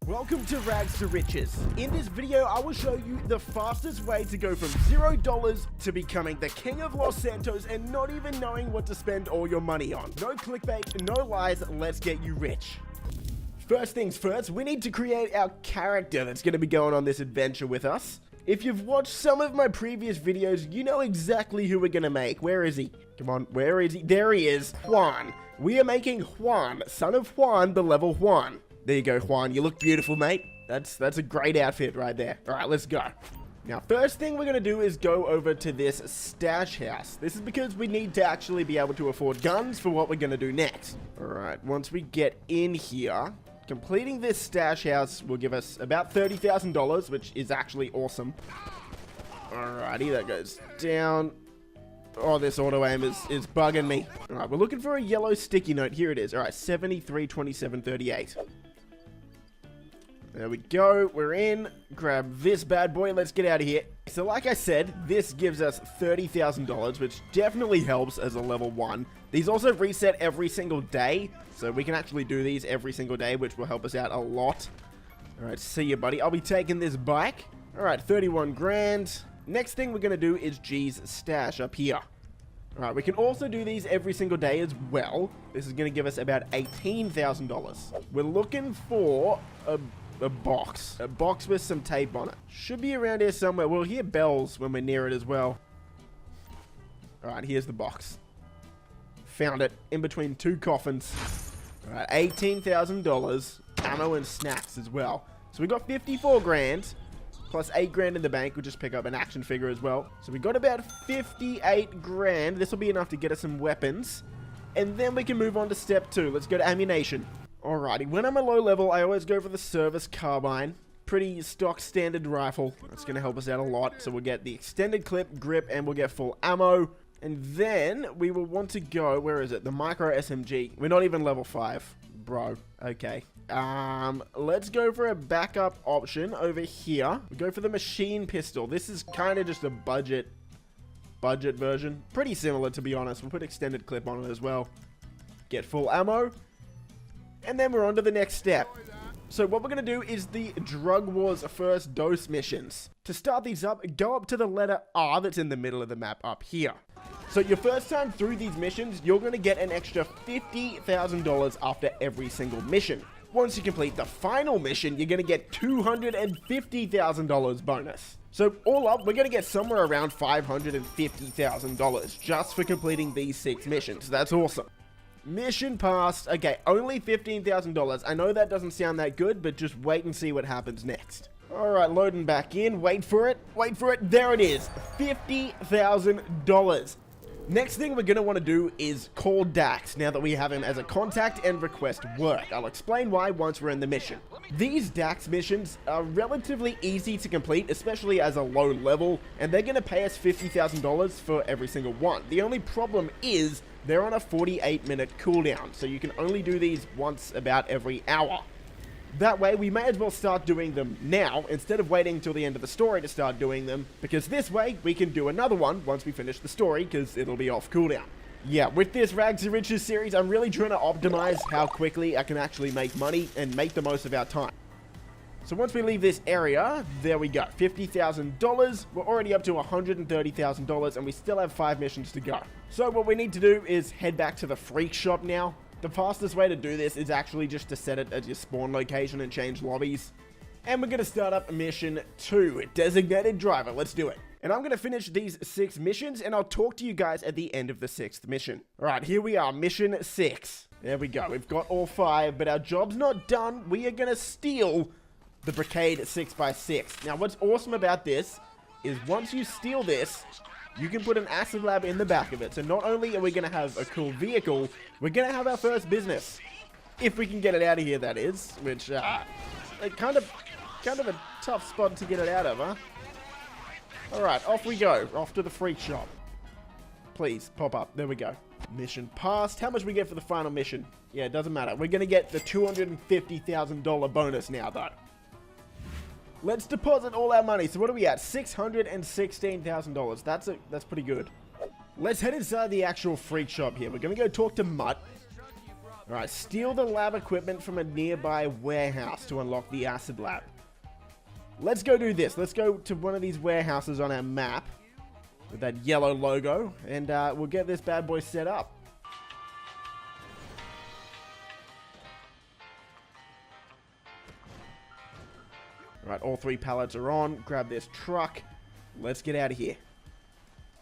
Welcome to Rags to Riches. In this video, I will show you the fastest way to go from $0 to becoming the king of Los Santos and not even knowing what to spend all your money on. No clickbait, no lies, let's get you rich. First things first, we need to create our character that's going to be going on this adventure with us. If you've watched some of my previous videos, you know exactly who we're going to make. Where is he? Come on, where is he? There he is, Juan. We are making Juan, son of Juan, the level 1. There you go, Juan. You look beautiful, mate. That's a great outfit right there. All right, let's go. Now, first thing we're going to do is go over to this stash house. This is because we need to actually be able to afford guns for what we're going to do next. All right, once we get in here, completing this stash house will give us about $30,000, which is actually awesome. Alrighty, that goes down. Oh, this auto aim is bugging me. Alright, we're looking for a yellow sticky note. Here it is. Alright, 73, 27, 38. There we go. We're in. Grab this bad boy. Let's get out of here. So like I said, this gives us $30,000, which definitely helps as a level 1. These also reset every single day, so we can actually do these every single day, which will help us out a lot. Alright, see you, buddy. I'll be taking this bike. Alright, 31 grand. Next thing we're going to do is G's stash up here. Alright, we can also do these every single day as well. This is going to give us about $18,000. We're looking for a box. A box with some tape on it. Should be around here somewhere. We'll hear bells when we're near it as well. Alright, here's the box. Found it in between two coffins. Alright, $18,000. Ammo and snacks as well. So we got 54 grand. Plus 8 grand in the bank. We'll just pick up an action figure as well. So we got about 58 grand. This will be enough to get us some weapons. And then we can move on to step 2. Let's go to ammunition. Alrighty, when I'm a low level, I always go for the service carbine. Pretty stock standard rifle. That's going to help us out a lot. So we'll get the extended clip, grip, and we'll get full ammo. And then we will want to go, where is it? The micro SMG. We're not even level 5. Bro, okay. Let's go for a backup option over here. We go for the machine pistol. This is kind of just a budget version. Pretty similar, to be honest. We'll put extended clip on it as well. Get full ammo. And then we're on to the next step. So what we're going to do is the Drug Wars First Dose missions. To start these up, go up to the letter R that's in the middle of the map up here. So your first time through these missions, you're going to get an extra $50,000 after every single mission. Once you complete the final mission, you're going to get $250,000 bonus. So all up, we're going to get somewhere around $550,000 just for completing these 6 missions. That's awesome. Mission passed. Okay, only $15,000. I know that doesn't sound that good, but just wait and see what happens next. Alright, loading back in. Wait for it. Wait for it. There it is. $50,000. Next thing we're going to want to do is call Dax now that we have him as a contact and request work. I'll explain why once we're in the mission. These Dax missions are relatively easy to complete, especially as a low level, and they're going to pay us $50,000 for every single one. The only problem is they're on a 48-minute cooldown, so you can only do these once about every hour. That way, we may as well start doing them now, instead of waiting till the end of the story to start doing them, because this way, we can do another one once we finish the story, because it'll be off cooldown. Yeah, with this Rags to Riches series, I'm really trying to optimize how quickly I can actually make money and make the most of our time. So once we leave this area, there we go, $50,000. We're already up to $130,000, and we still have 5 missions to go. So what we need to do is head back to the freak shop now. The fastest way to do this is actually just to set it as your spawn location and change lobbies. And we're going to start up mission 2, Designated Driver. Let's do it. And I'm going to finish these 6 missions, and I'll talk to you guys at the end of the 6th mission. Alright, here we are, mission 6. There we go. We've got all 5, but our job's not done. We are going to steal the Brigade 6x6. Now, what's awesome about this is once you steal this, you can put an acid lab in the back of it. So not only are we going to have a cool vehicle, we're going to have our first business. If we can get it out of here, that is. Which, kind of a tough spot to get it out of, huh? Alright, off we go. Off to the freak shop. Please, pop up. There we go. Mission passed. How much we get for the final mission? Yeah, it doesn't matter. We're going to get the $250,000 bonus now, though. Let's deposit all our money. So what are we at? $616,000. That's pretty good. Let's head inside the actual freak shop here. We're going to go talk to Mutt. Alright, steal the lab equipment from a nearby warehouse to unlock the acid lab. Let's go do this. Let's go to one of these warehouses on our map with that yellow logo, and we'll get this bad boy set up. Alright, all 3 pallets are on. Grab this truck. Let's get out of here.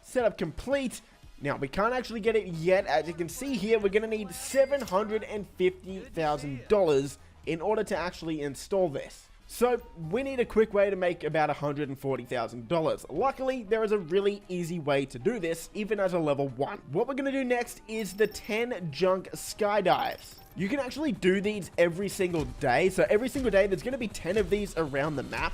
Setup complete. Now, we can't actually get it yet. As you can see here, we're going to need $750,000 in order to actually install this. So, we need a quick way to make about $140,000. Luckily, there is a really easy way to do this, even as a level 1. What we're going to do next is the 10 junk skydives. You can actually do these every single day. So, every single day, there's going to be 10 of these around the map.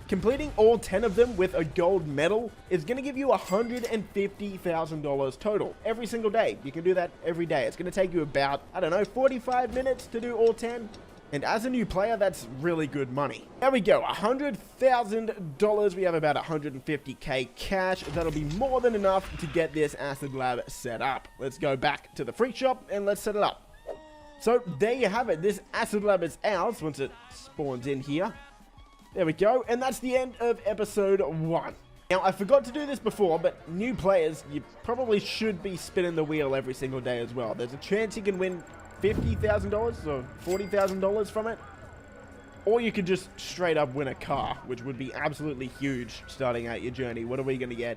Completing all 10 of them with a gold medal is going to give you $150,000 total every single day. You can do that every day. It's going to take you about, I don't know, 45 minutes to do all 10. And as a new player, that's really good money. There we go, $100,000. We have about 150k cash. That'll be more than enough to get this acid lab set up. Let's go back to the freak shop and let's set it up. So there you have it. This acid lab is ours once it spawns in here. There we go, and that's the end of episode 1. Now, I forgot to do this before, but new players, you probably should be spinning the wheel every single day as well. There's a chance you can win $50,000 or $40,000 from it. Or you could just straight up win a car, which would be absolutely huge starting out your journey. What are we going to get?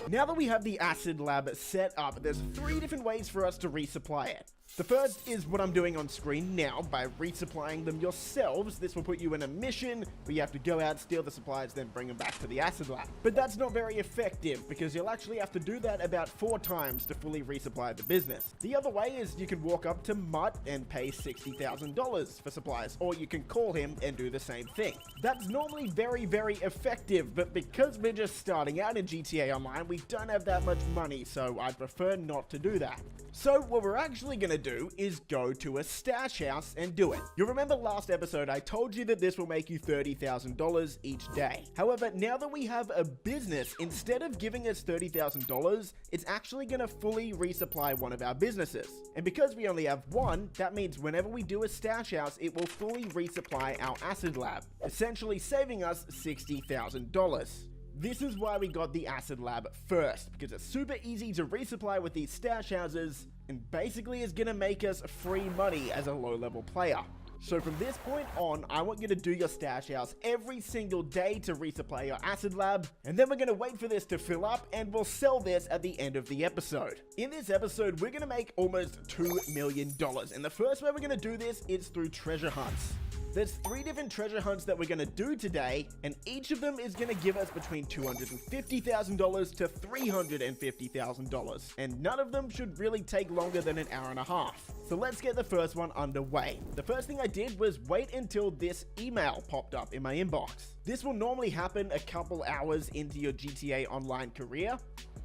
Now that we have the acid lab set up, there's 3 different ways for us to resupply it. The first is what I'm doing on screen now by resupplying them yourselves. This will put you in a mission where you have to go out, steal the supplies, then bring them back to the acid lab. But that's not very effective because you'll actually have to do that about 4 times to fully resupply the business. The other way is you can walk up to Mutt and pay $60,000 for supplies, or you can call him and do the same thing. That's normally very, very effective, but because we're just starting out in GTA Online, we don't have that much money, so I'd prefer not to do that. So what we're actually going to do is go to a stash house and do it. You'll remember last episode I told you that this will make you $30,000 each day. However, now that we have a business, instead of giving us $30,000, it's actually going to fully resupply one of our businesses. And because we only have one, that means whenever we do a stash house, it will fully resupply our acid lab, essentially saving us $60,000. This is why we got the acid lab first, because it's super easy to resupply with these stash houses, and basically is gonna make us free money as a low level player. So from this point on, I want you to do your stash house every single day to resupply your acid lab, and then we're gonna wait for this to fill up and we'll sell this at the end of the episode. In this episode, we're gonna make almost $2 million, and the first way we're gonna do this is through treasure hunts. There's 3 different treasure hunts that we're going to do today, and each of them is going to give us between $250,000 to $350,000, and none of them should really take longer than an hour and a half. So let's get the first one underway. The first thing I did was wait until this email popped up in my inbox. This will normally happen a couple hours into your GTA Online career.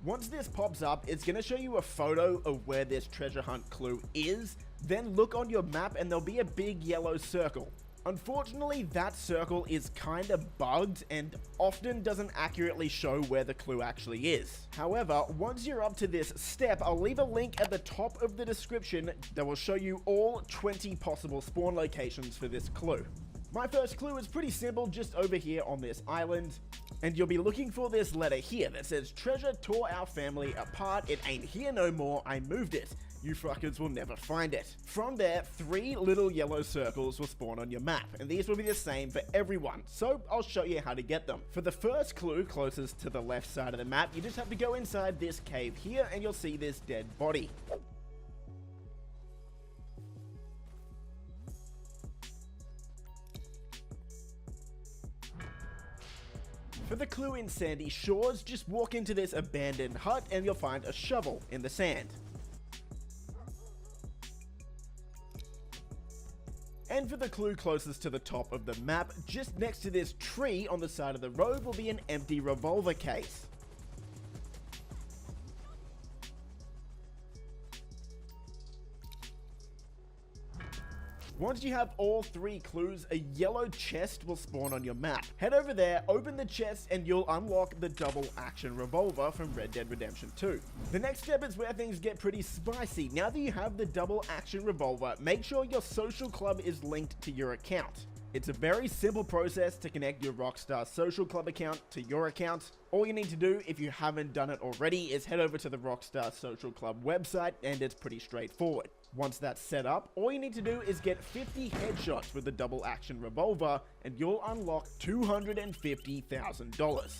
Once this pops up, it's going to show you a photo of where this treasure hunt clue is. Then look on your map and there'll be a big yellow circle. Unfortunately, that circle is kinda bugged and often doesn't accurately show where the clue actually is. However, once you're up to this step, I'll leave a link at the top of the description that will show you all 20 possible spawn locations for this clue. My first clue is pretty simple, just over here on this island. And you'll be looking for this letter here that says, "Treasure tore our family apart. It ain't here no more. I moved it. You fuckers will never find it." From there, 3 little yellow circles will spawn on your map, and these will be the same for everyone, so I'll show you how to get them. For the first clue, closest to the left side of the map, you just have to go inside this cave here, and you'll see this dead body. For the clue in Sandy Shores, just walk into this abandoned hut, and you'll find a shovel in the sand. And for the clue closest to the top of the map, just next to this tree on the side of the road will be an empty revolver case. Once you have all 3 clues, a yellow chest will spawn on your map. Head over there, open the chest, and you'll unlock the double action revolver from Red Dead Redemption 2. The next step is where things get pretty spicy. Now that you have the double action revolver, make sure your social club is linked to your account. It's a very simple process to connect your Rockstar Social Club account to your account. All you need to do, if you haven't done it already, is head over to the Rockstar Social Club website, and it's pretty straightforward. Once that's set up, all you need to do is get 50 headshots with the double action revolver, and you'll unlock $250,000.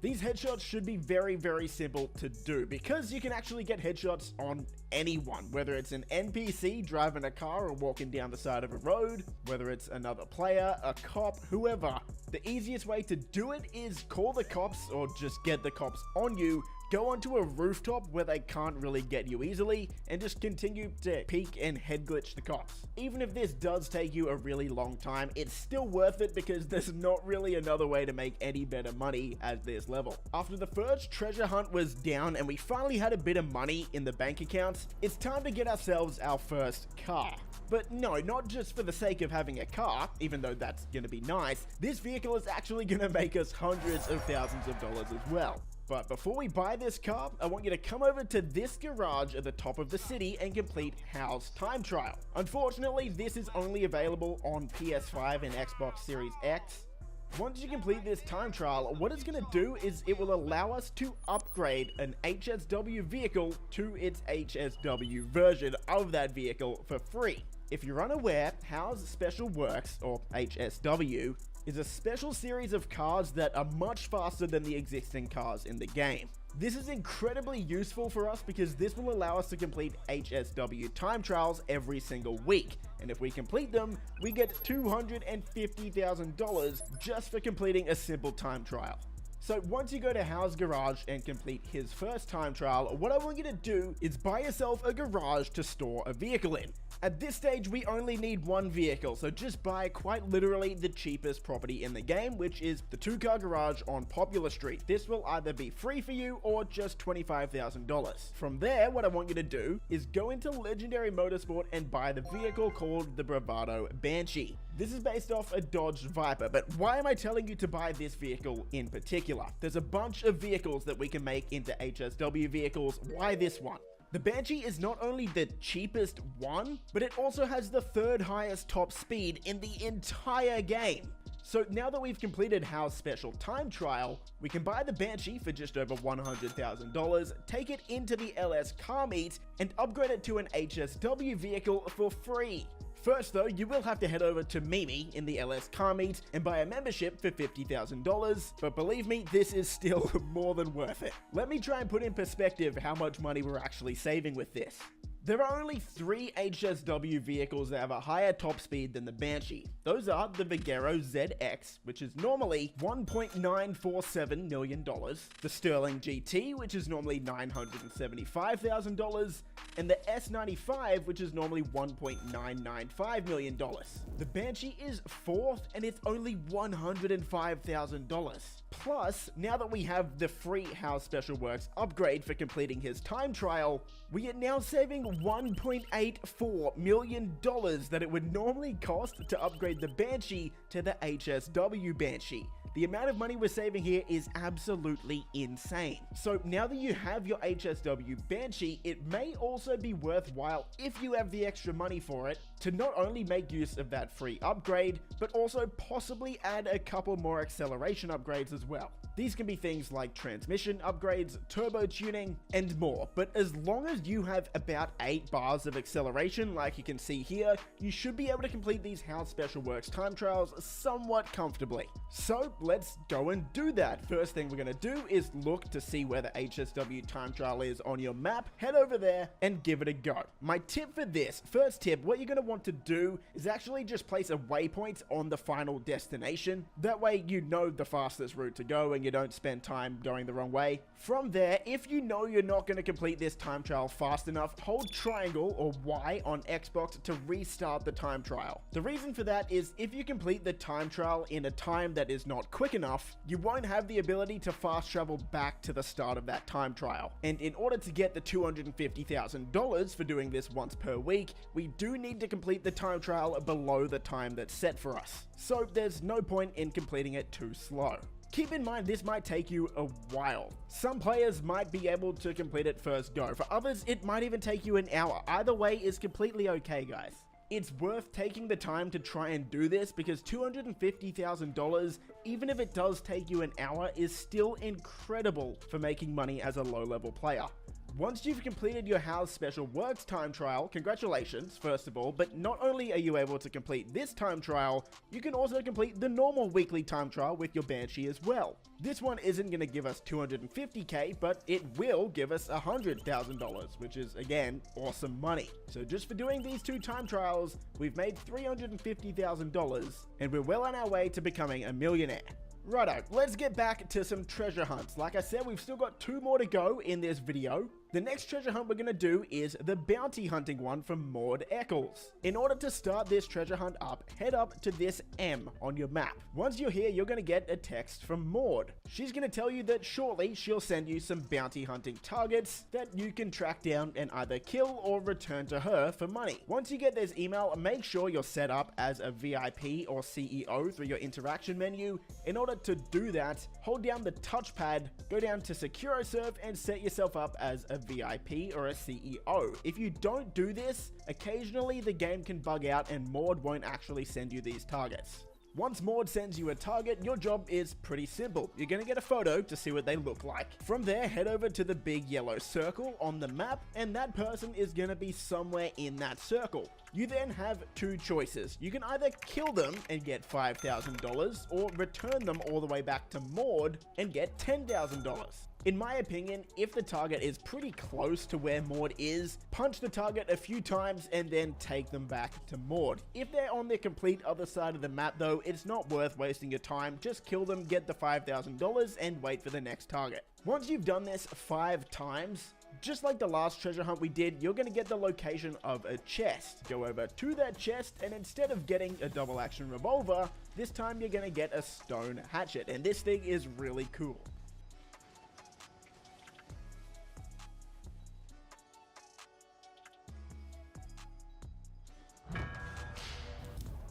These headshots should be very simple to do because you can actually get headshots on anyone, whether it's an NPC driving a car or walking down the side of a road, whether it's another player, a cop, whoever. The easiest way to do it is call the cops or just get the cops on you, go onto a rooftop where they can't really get you easily, and just continue to peek and head glitch the cops. Even if this does take you a really long time, it's still worth it because there's not really another way to make any better money at this level. After the first treasure hunt was down and we finally had a bit of money in the bank accounts, it's time to get ourselves our first car. But no, not just for the sake of having a car, even though that's gonna be nice. This vehicle is actually gonna make us hundreds of thousands of dollars as well. But before we buy this car, I want you to come over to this garage at the top of the city and complete Hal's time trial. Unfortunately, this is only available on PS5 and Xbox Series X. Once you complete this time trial, what it's going to do is it will allow us to upgrade an HSW vehicle to its HSW version of that vehicle for free. If you're unaware, Hal's Special Works, or HSW, is a special series of cars that are much faster than the existing cars in the game. This is incredibly useful for us because this will allow us to complete HSW time trials every single week, and if we complete them, we get $250,000 just for completing a simple time trial. So once you go to Hal's garage and complete his first time trial, what I want you to do is buy yourself a garage to store a vehicle in. At this stage, we only need one vehicle, so just buy quite literally the cheapest property in the game, which is the 2-car garage on Popular Street. This will either be free for you or just $25,000. From there, what I want you to do is go into Legendary Motorsport and buy the vehicle called the Bravado Banshee. This is based off a Dodge Viper, but why am I telling you to buy this vehicle in particular? There's a bunch of vehicles that we can make into HSW vehicles. Why this one? The Banshee is not only the cheapest one, but it also has the 3rd highest top speed in the entire game. So now that we've completed Hal's special time trial, we can buy the Banshee for just over $100,000, take it into the LS car meet, and upgrade it to an HSW vehicle for free. First though, you will have to head over to Mimi in the LS car meet and buy a membership for $50,000, but believe me, this is still more than worth it. Let me try and put in perspective how much money we're actually saving with this. There are only 3 HSW vehicles that have a higher top speed than the Banshee. Those are the Vigero ZX, which is normally $1.947 million, the Sterling GT, which is normally $975,000, and the S95, which is normally $1.995 million. The Banshee is 4th, and it's only $105,000. Plus, now that we have the free Hal's Special Works upgrade for completing his time trial, we are now saving $1.84 million that it would normally cost to upgrade the Banshee to the HSW Banshee. The amount of money we're saving here is absolutely insane. So now that you have your HSW Banshee, it may also be worthwhile, if you have the extra money for it, to not only make use of that free upgrade, but also possibly add a couple more acceleration upgrades as well. These can be things like transmission upgrades, turbo tuning, and more, but as long as you have about 8 bars of acceleration like you can see here, you should be able to complete these Hal's Special Works time trials somewhat comfortably. So let's go and do that. First thing we're going to do is look to see where the HSW time trial is on your map, head over there and give it a go. My tip for this, first tip, what you're going to want to do is actually just place a waypoint on the final destination. That way you know the fastest route to go and you don't spend time going the wrong way. From there, if you know you're not going to complete this time trial fast enough, hold triangle or Y on Xbox to restart the time trial. The reason for that is if you complete the time trial in a time that is not quick enough, you won't have the ability to fast travel back to the start of that time trial. And in order to get the $250,000 for doing this once per week, we do need to complete the time trial below the time that's set for us. So there's no point in completing it too slow. Keep in mind this might take you a while. Some players might be able to complete it first go. For others, it might even take you an hour. Either way is completely okay, guys. It's worth taking the time to try and do this because $250,000, even if it does take you an hour, is still incredible for making money as a low-level player. Once you've completed your How's Special Works time trial, congratulations, first of all, but not only are you able to complete this time trial, you can also complete the normal weekly time trial with your Banshee as well. This one isn't going to give us $250k, but it will give us $100,000, which is, again, awesome money. So just for doing these two time trials, we've made $350,000, and we're well on our way to becoming a millionaire. Righto, let's get back to some treasure hunts. Like I said, we've still got 2 more to go in this video. The next treasure hunt we're going to do is the bounty hunting one from Maud Eccles. In order to start this treasure hunt up, head up to this M on your map. Once you're here, you're going to get a text from Maud. She's going to tell you that shortly she'll send you some bounty hunting targets that you can track down and either kill or return to her for money. Once you get this email, make sure you're set up as a VIP or CEO through your interaction menu. In order to do that, hold down the touchpad, go down to SecuroServe and set yourself up as a VIP or a CEO. If you don't do this, occasionally the game can bug out and Maud won't actually send you these targets. Once Maud sends you a target, your job is pretty simple. You're going to get a photo to see what they look like. From there, head over to the big yellow circle on the map, and that person is going to be somewhere in that circle. You then have 2 choices. You can either kill them and get $5,000, or return them all the way back to Maud and get $10,000. In my opinion, if the target is pretty close to where Maud is, punch the target a few times and then take them back to Maud. If they're on the complete other side of the map though, it's not worth wasting your time. Just kill them, get the $5,000 and wait for the next target. Once you've done this 5 times, just like the last treasure hunt we did, you're going to get the location of a chest. Go over to that chest, and instead of getting a double action revolver, this time you're going to get a stone hatchet, and this thing is really cool.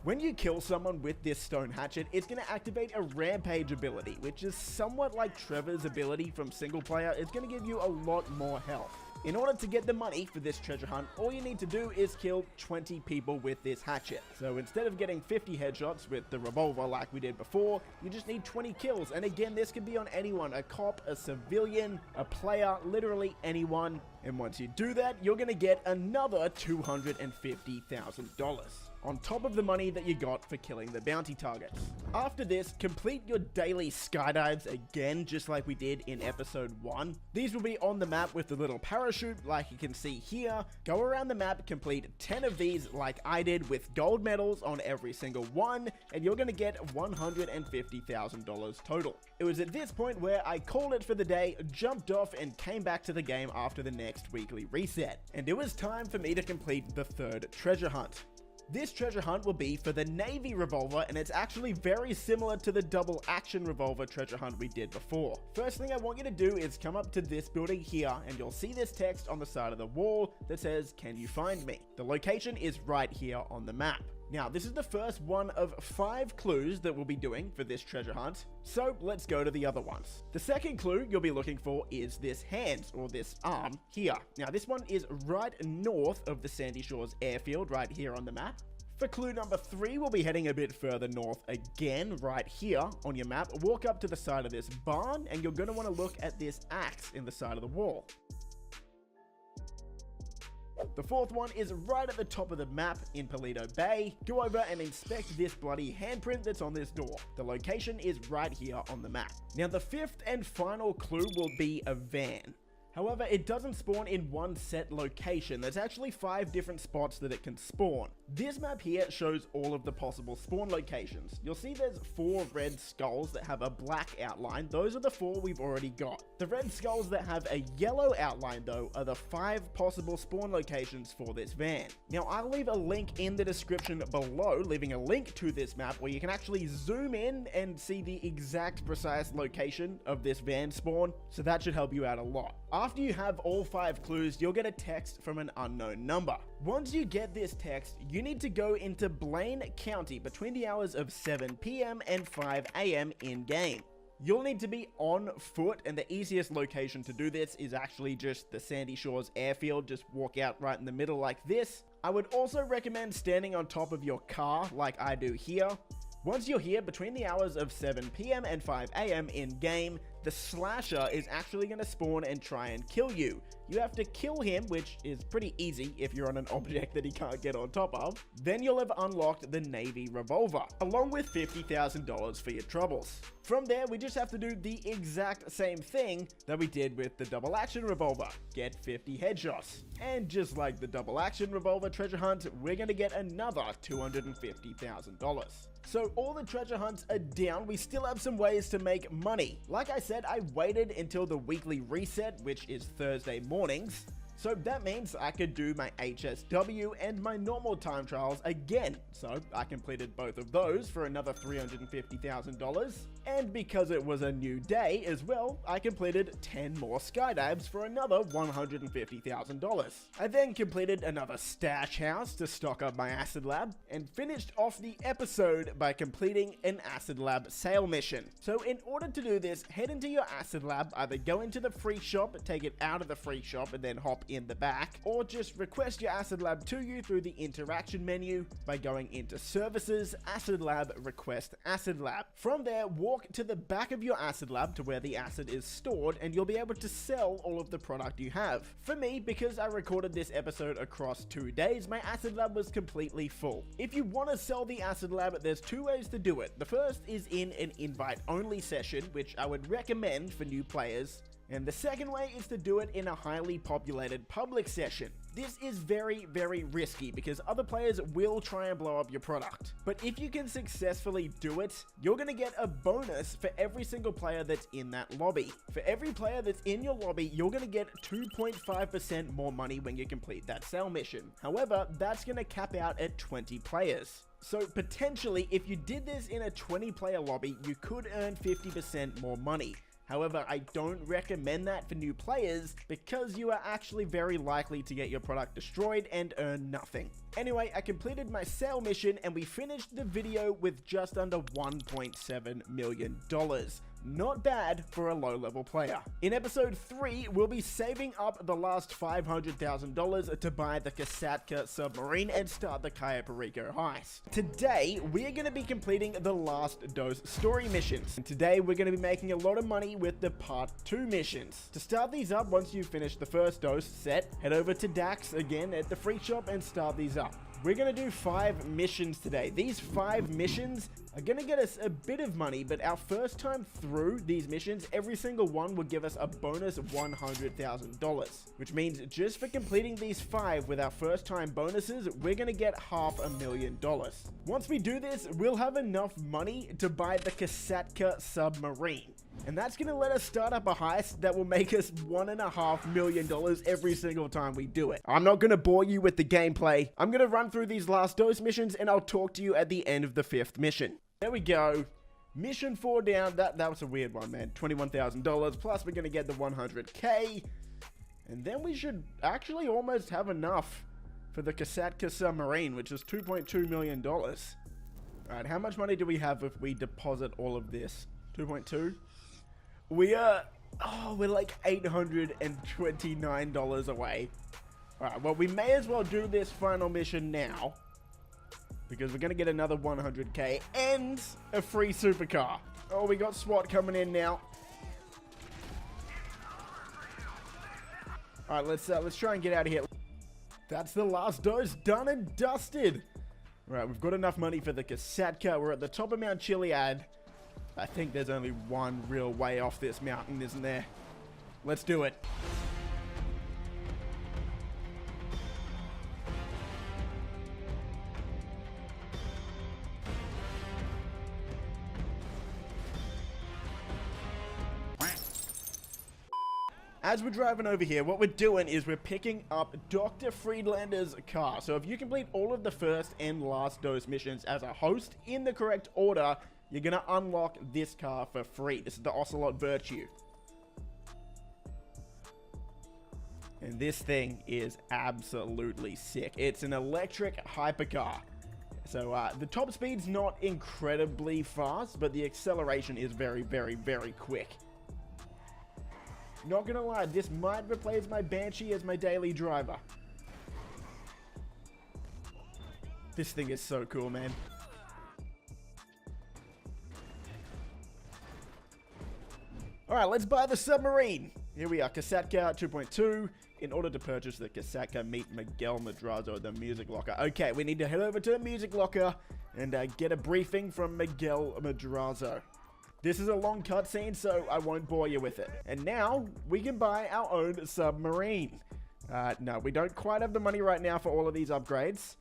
When you kill someone with this stone hatchet, it's going to activate a rampage ability, which is somewhat like Trevor's ability from single player. It's going to give you a lot more health. In order to get the money for this treasure hunt, all you need to do is kill 20 people with this hatchet. So instead of getting 50 headshots with the revolver like we did before, you just need 20 kills. And again, this could be on anyone, a cop, a civilian, a player, literally anyone. And once you do that, you're going to get another $250,000. on top of the money that you got for killing the bounty targets. After this, complete your daily skydives again, just like we did in episode 1. These will be on the map with the little parachute, like you can see here. Go around the map, complete 10 of these like I did with gold medals on every single one, and you're gonna get $150,000 total. It was at this point where I called it for the day, jumped off, and came back to the game after the next weekly reset. And it was time for me to complete the 3rd treasure hunt. This treasure hunt will be for the Navy revolver, and it's actually very similar to the double action revolver treasure hunt we did before. First thing I want you to do is come up to this building here, and you'll see this text on the side of the wall that says, "Can you find me?" The location is right here on the map. Now, this is the first one of 5 clues that we'll be doing for this treasure hunt, so let's go to the other ones. The second clue you'll be looking for is this hand, or this arm, here. Now, this one is right north of the Sandy Shores airfield, right here on the map. For clue number 3, we'll be heading a bit further north again, right here on your map. Walk up to the side of this barn, and you're going to want to look at this axe in the side of the wall. The 4th one is right at the top of the map in Paleto Bay. Go over and inspect this bloody handprint that's on this door. The location is right here on the map. Now, the 5th and final clue will be a van. However, it doesn't spawn in one set location. There's actually 5 different spots that it can spawn. This map here shows all of the possible spawn locations. You'll see there's 4 red skulls that have a black outline. Those are the 4 we've already got. The red skulls that have a yellow outline though are the 5 possible spawn locations for this van. Now I'll leave a link in the description below, leaving a link to this map where you can actually zoom in and see the exact precise location of this van spawn, so that should help you out a lot. After you have all 5 clues, you'll get a text from an unknown number. Once you get this text, you need to go into Blaine County between the hours of 7 PM and 5 AM in-game. You'll need to be on foot, and the easiest location to do this is actually just the Sandy Shores airfield. Just walk out right in the middle like this. I would also recommend standing on top of your car like I do here. Once you're here between the hours of 7 PM and 5 AM in-game, the slasher is actually going to spawn and try and kill you. You have to kill him, which is pretty easy if you're on an object that he can't get on top of. Then you'll have unlocked the Navy revolver, along with $50,000 for your troubles. From there, we just have to do the exact same thing that we did with the double action revolver. Get 50 headshots. And just like the double action revolver treasure hunt, we're going to get another $250,000. So all the treasure hunts are down. We still have some ways to make money. Like I said, I waited until the weekly reset, which is Thursday mornings. So that means I could do my HSW and my normal time trials again. So I completed both of those for another $350,000. And because it was a new day as well, I completed 10 more skydives for another $150,000. I then completed another stash house to stock up my acid lab and finished off the episode by completing an acid lab sale mission. So in order to do this, head into your acid lab, either go into the free shop, take it out of the free shop and then hop in the back, or just request your acid lab to you through the interaction menu by going into services, acid lab, request acid lab. From there, walk to the back of your acid lab to where the acid is stored, and you'll be able to sell all of the product you have. For me, because I recorded this episode across 2 days, my acid lab was completely full. If you want to sell the acid lab, there's 2 ways to do it. The first is in an invite only session, which I would recommend for new players. And the second way is to do it in a highly populated public session. This is very, very risky because other players will try and blow up your product. But if you can successfully do it, you're going to get a bonus for every single player that's in that lobby. For every player that's in your lobby, you're going to get 2.5% more money when you complete that sale mission. However, that's going to cap out at 20 players. So potentially, if you did this in a 20-player lobby, you could earn 50% more money. However, I don't recommend that for new players because you are actually very likely to get your product destroyed and earn nothing. Anyway, I completed my sale mission and we finished the video with just under $1.7 million. Not bad for a low-level player. In episode 3, we'll be saving up the last $500,000 to buy the Kasatka submarine and start the Cayo Perico heist. Today, we're going to be completing the last dose story missions. And today, we're going to be making a lot of money with the part 2 missions. To start these up, once you finish the first dose set, head over to Dax again at the free shop and start these up. We're going to do 5 missions today. These 5 missions are going to get us a bit of money, but our first time through these missions, every single one will give us a bonus of $100,000, which means just for completing these 5 with our first time bonuses, we're going to get $500,000. Once we do this, we'll have enough money to buy the Kasatka submarine. And that's going to let us start up a heist that will make us $1.5 million every single time we do it. I'm not going to bore you with the gameplay. I'm going to run through these last dose missions and I'll talk to you at the end of the 5th mission. There we go. Mission 4 down. That was a weird one, man. $21,000 plus we're going to get the 100K. And then we should actually almost have enough for the Kasatka submarine, which is $2.2 million. All right, how much money do we have if we deposit all of this? 2.2? We're like $829 away. Alright, well, we may as well do this final mission now, because we're going to get another 100K and a free supercar. Oh, we got SWAT coming in now. Alright, let's try and get out of here. That's the last dose, done and dusted. Alright, we've got enough money for the Kasatka. We're at the top of Mount Chiliad. I think there's only one real way off this mountain, isn't there? Let's do it. As we're driving over here, what we're doing is we're picking up Dr. Friedlander's car. So if you complete all of the first and last dose missions as a host in the correct order, you're going to unlock this car for free. This is the Ocelot Virtue. And this thing is absolutely sick. It's an electric hypercar. So the top speed's not incredibly fast, but the acceleration is very, very, very quick. Not gonna lie, this might replace my Banshee as my daily driver. This thing is so cool, man. Alright, let's buy the submarine. Here we are, Kasatka 2.2. In order to purchase the Kasatka, meet Miguel Madrazo, the music locker. Okay, we need to head over to the music locker and get a briefing from Miguel Madrazo. This is a long cutscene, so I won't bore you with it. And now, we can buy our own submarine. No, we don't quite have the money right now for all of these upgrades.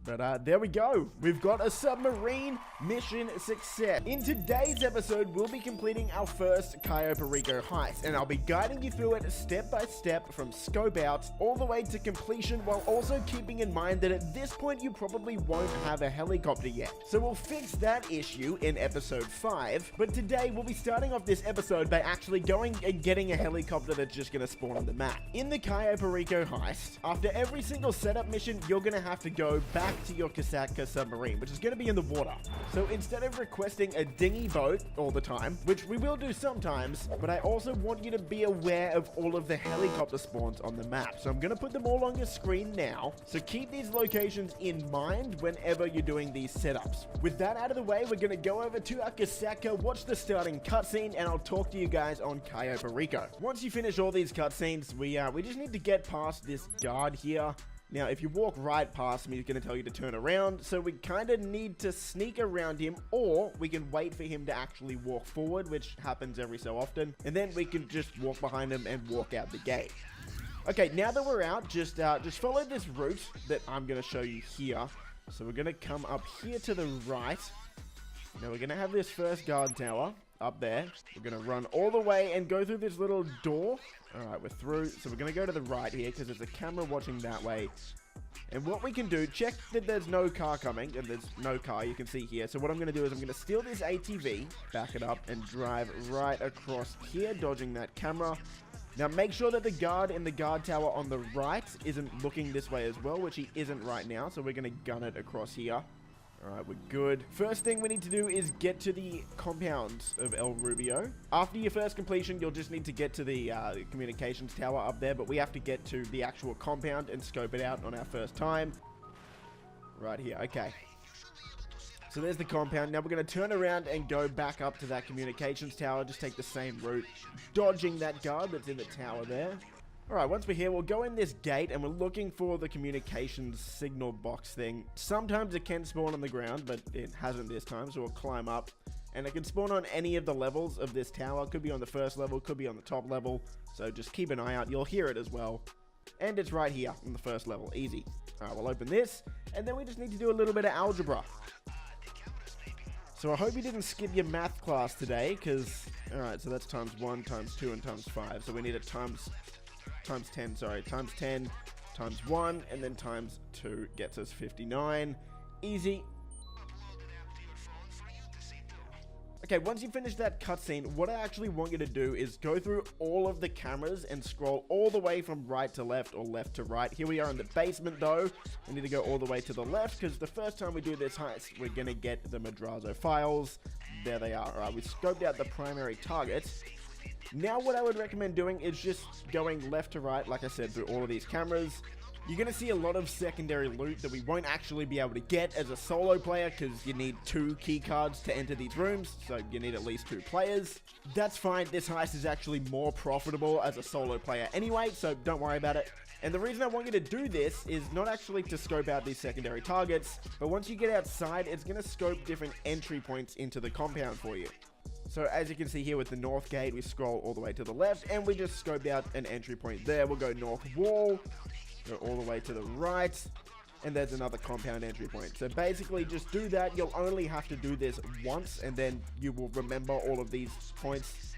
But there we go. We've got a submarine mission success. In today's episode, we'll be completing our first Cayo Perico heist, and I'll be guiding you through it step by step from scope out all the way to completion, while also keeping in mind that at this point you probably won't have a helicopter yet. So we'll fix that issue in episode 5, but today we'll be starting off this episode by actually going and getting a helicopter that's just gonna spawn on the map. In the Cayo Perico heist, after every single setup mission, you're gonna have to go back to your Kasatka submarine, which is going to be in the water. So instead of requesting a dinghy boat all the time, which we will do sometimes, but I also want you to be aware of all of the helicopter spawns on the map. So I'm going to put them all on your screen now. So keep these locations in mind whenever you're doing these setups. With that out of the way, we're going to go over to our Kasatka, watch the starting cutscene, and I'll talk to you guys on Cayo Perico. Once you finish all these cutscenes, we just need to get past this guard here. Now, if you walk right past him, he's going to tell you to turn around, so we kind of need to sneak around him, or we can wait for him to actually walk forward, which happens every so often, and then we can just walk behind him and walk out the gate. Okay, now that we're out, just follow this route that I'm going to show you here. So we're going to come up here to the right. Now we're going to have this first guard tower up there. We're going to run all the way and go through this little door. Alright, we're through. So we're going to go to the right here because there's a camera watching that way. And what we can do, check that there's no car coming, and there's no car, you can see here. So what I'm going to do is I'm going to steal this ATV, back it up, and drive right across here, dodging that camera. Now make sure that the guard in the guard tower on the right isn't looking this way as well, which he isn't right now. So we're going to gun it across here. Alright, we're good. First thing we need to do is get to the compound of El Rubio. After your first completion, you'll just need to get to the communications tower up there, but we have to get to the actual compound and scope it out on our first time. Right here, okay. So there's the compound. Now we're going to turn around and go back up to that communications tower, just take the same route, dodging that guard that's in the tower there. Alright, once we're here, we'll go in this gate and we're looking for the communications signal box thing. Sometimes it can spawn on the ground, but it hasn't this time, so we'll climb up. And it can spawn on any of the levels of this tower. Could be on the first level, could be on the top level. So just keep an eye out, you'll hear it as well. And it's right here on the first level, easy. Alright, we'll open this, and then we just need to do a little bit of algebra. So I hope you didn't skip your math class today, because... Alright, so that's times 1, times 2, and times 5. So we need a times 10, sorry, times 10, times 1, and then times 2 gets us 59. Easy. Okay, once you finish that cutscene, what I actually want you to do is go through all of the cameras and scroll all the way from right to left or left to right. Here we are in the basement though. We need to go all the way to the left because the first time we do this heist, we're going to get the Madrazo files. There they are. Alright, we scoped out the primary targets. Now what I would recommend doing is just going left to right, like I said, through all of these cameras. You're going to see a lot of secondary loot that we won't actually be able to get as a solo player because you need 2 key cards to enter these rooms, so you need at least 2 players. That's fine, this heist is actually more profitable as a solo player anyway, so don't worry about it. And the reason I want you to do this is not actually to scope out these secondary targets, but once you get outside, it's going to scope different entry points into the compound for you. So as you can see here with the north gate, we scroll all the way to the left and we just scoped out an entry point there. We'll go north wall, go all the way to the right, and there's another compound entry point. So basically just do that. You'll only have to do this once and then you will remember all of these points.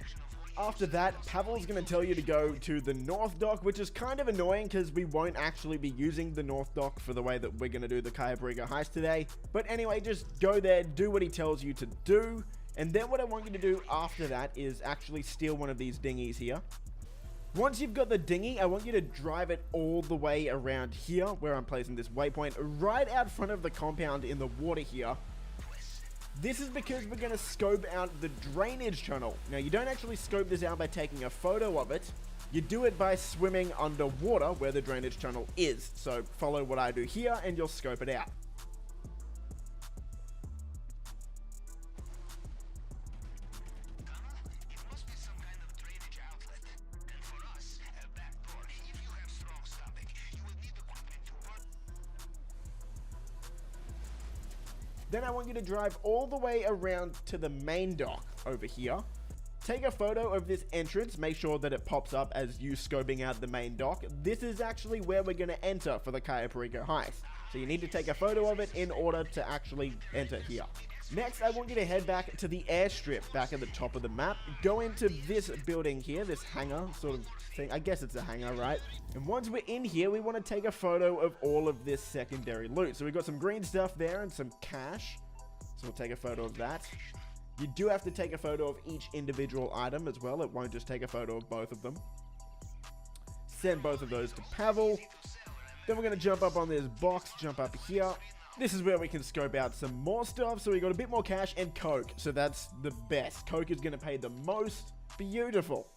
After that, Pavel's going to tell you to go to the North Dock, which is kind of annoying because we won't actually be using the North Dock for the way that we're going to do the Kaya heist today. But anyway, just go there, do what he tells you to do. And then what I want you to do after that is actually steal one of these dinghies here. Once you've got the dinghy, I want you to drive it all the way around here, where I'm placing this waypoint, right out front of the compound in the water here. This is because we're going to scope out the drainage tunnel. Now, you don't actually scope this out by taking a photo of it. You do it by swimming underwater where the drainage tunnel is. So follow what I do here and you'll scope it out. Then I want you to drive all the way around to the main dock over here. Take a photo of this entrance, make sure that it pops up as you scoping out the main dock. This is actually where we're going to enter for the Kaya heist. So you need to take a photo of it in order to actually enter here. Next, I want you to head back to the airstrip back at the top of the map. Go into this building here, this hangar sort of thing. I guess it's a hangar, right? And once we're in here, we want to take a photo of all of this secondary loot. So we've got some green stuff there and some cash. So we'll take a photo of that. You do have to take a photo of each individual item as well. It won't just take a photo of both of them. Send both of those to Pavel. Then we're going to jump up on this box, jump up here. This is where we can scope out some more stuff. So we got a bit more cash and coke. So that's the best. Coke is going to pay the most. Beautiful.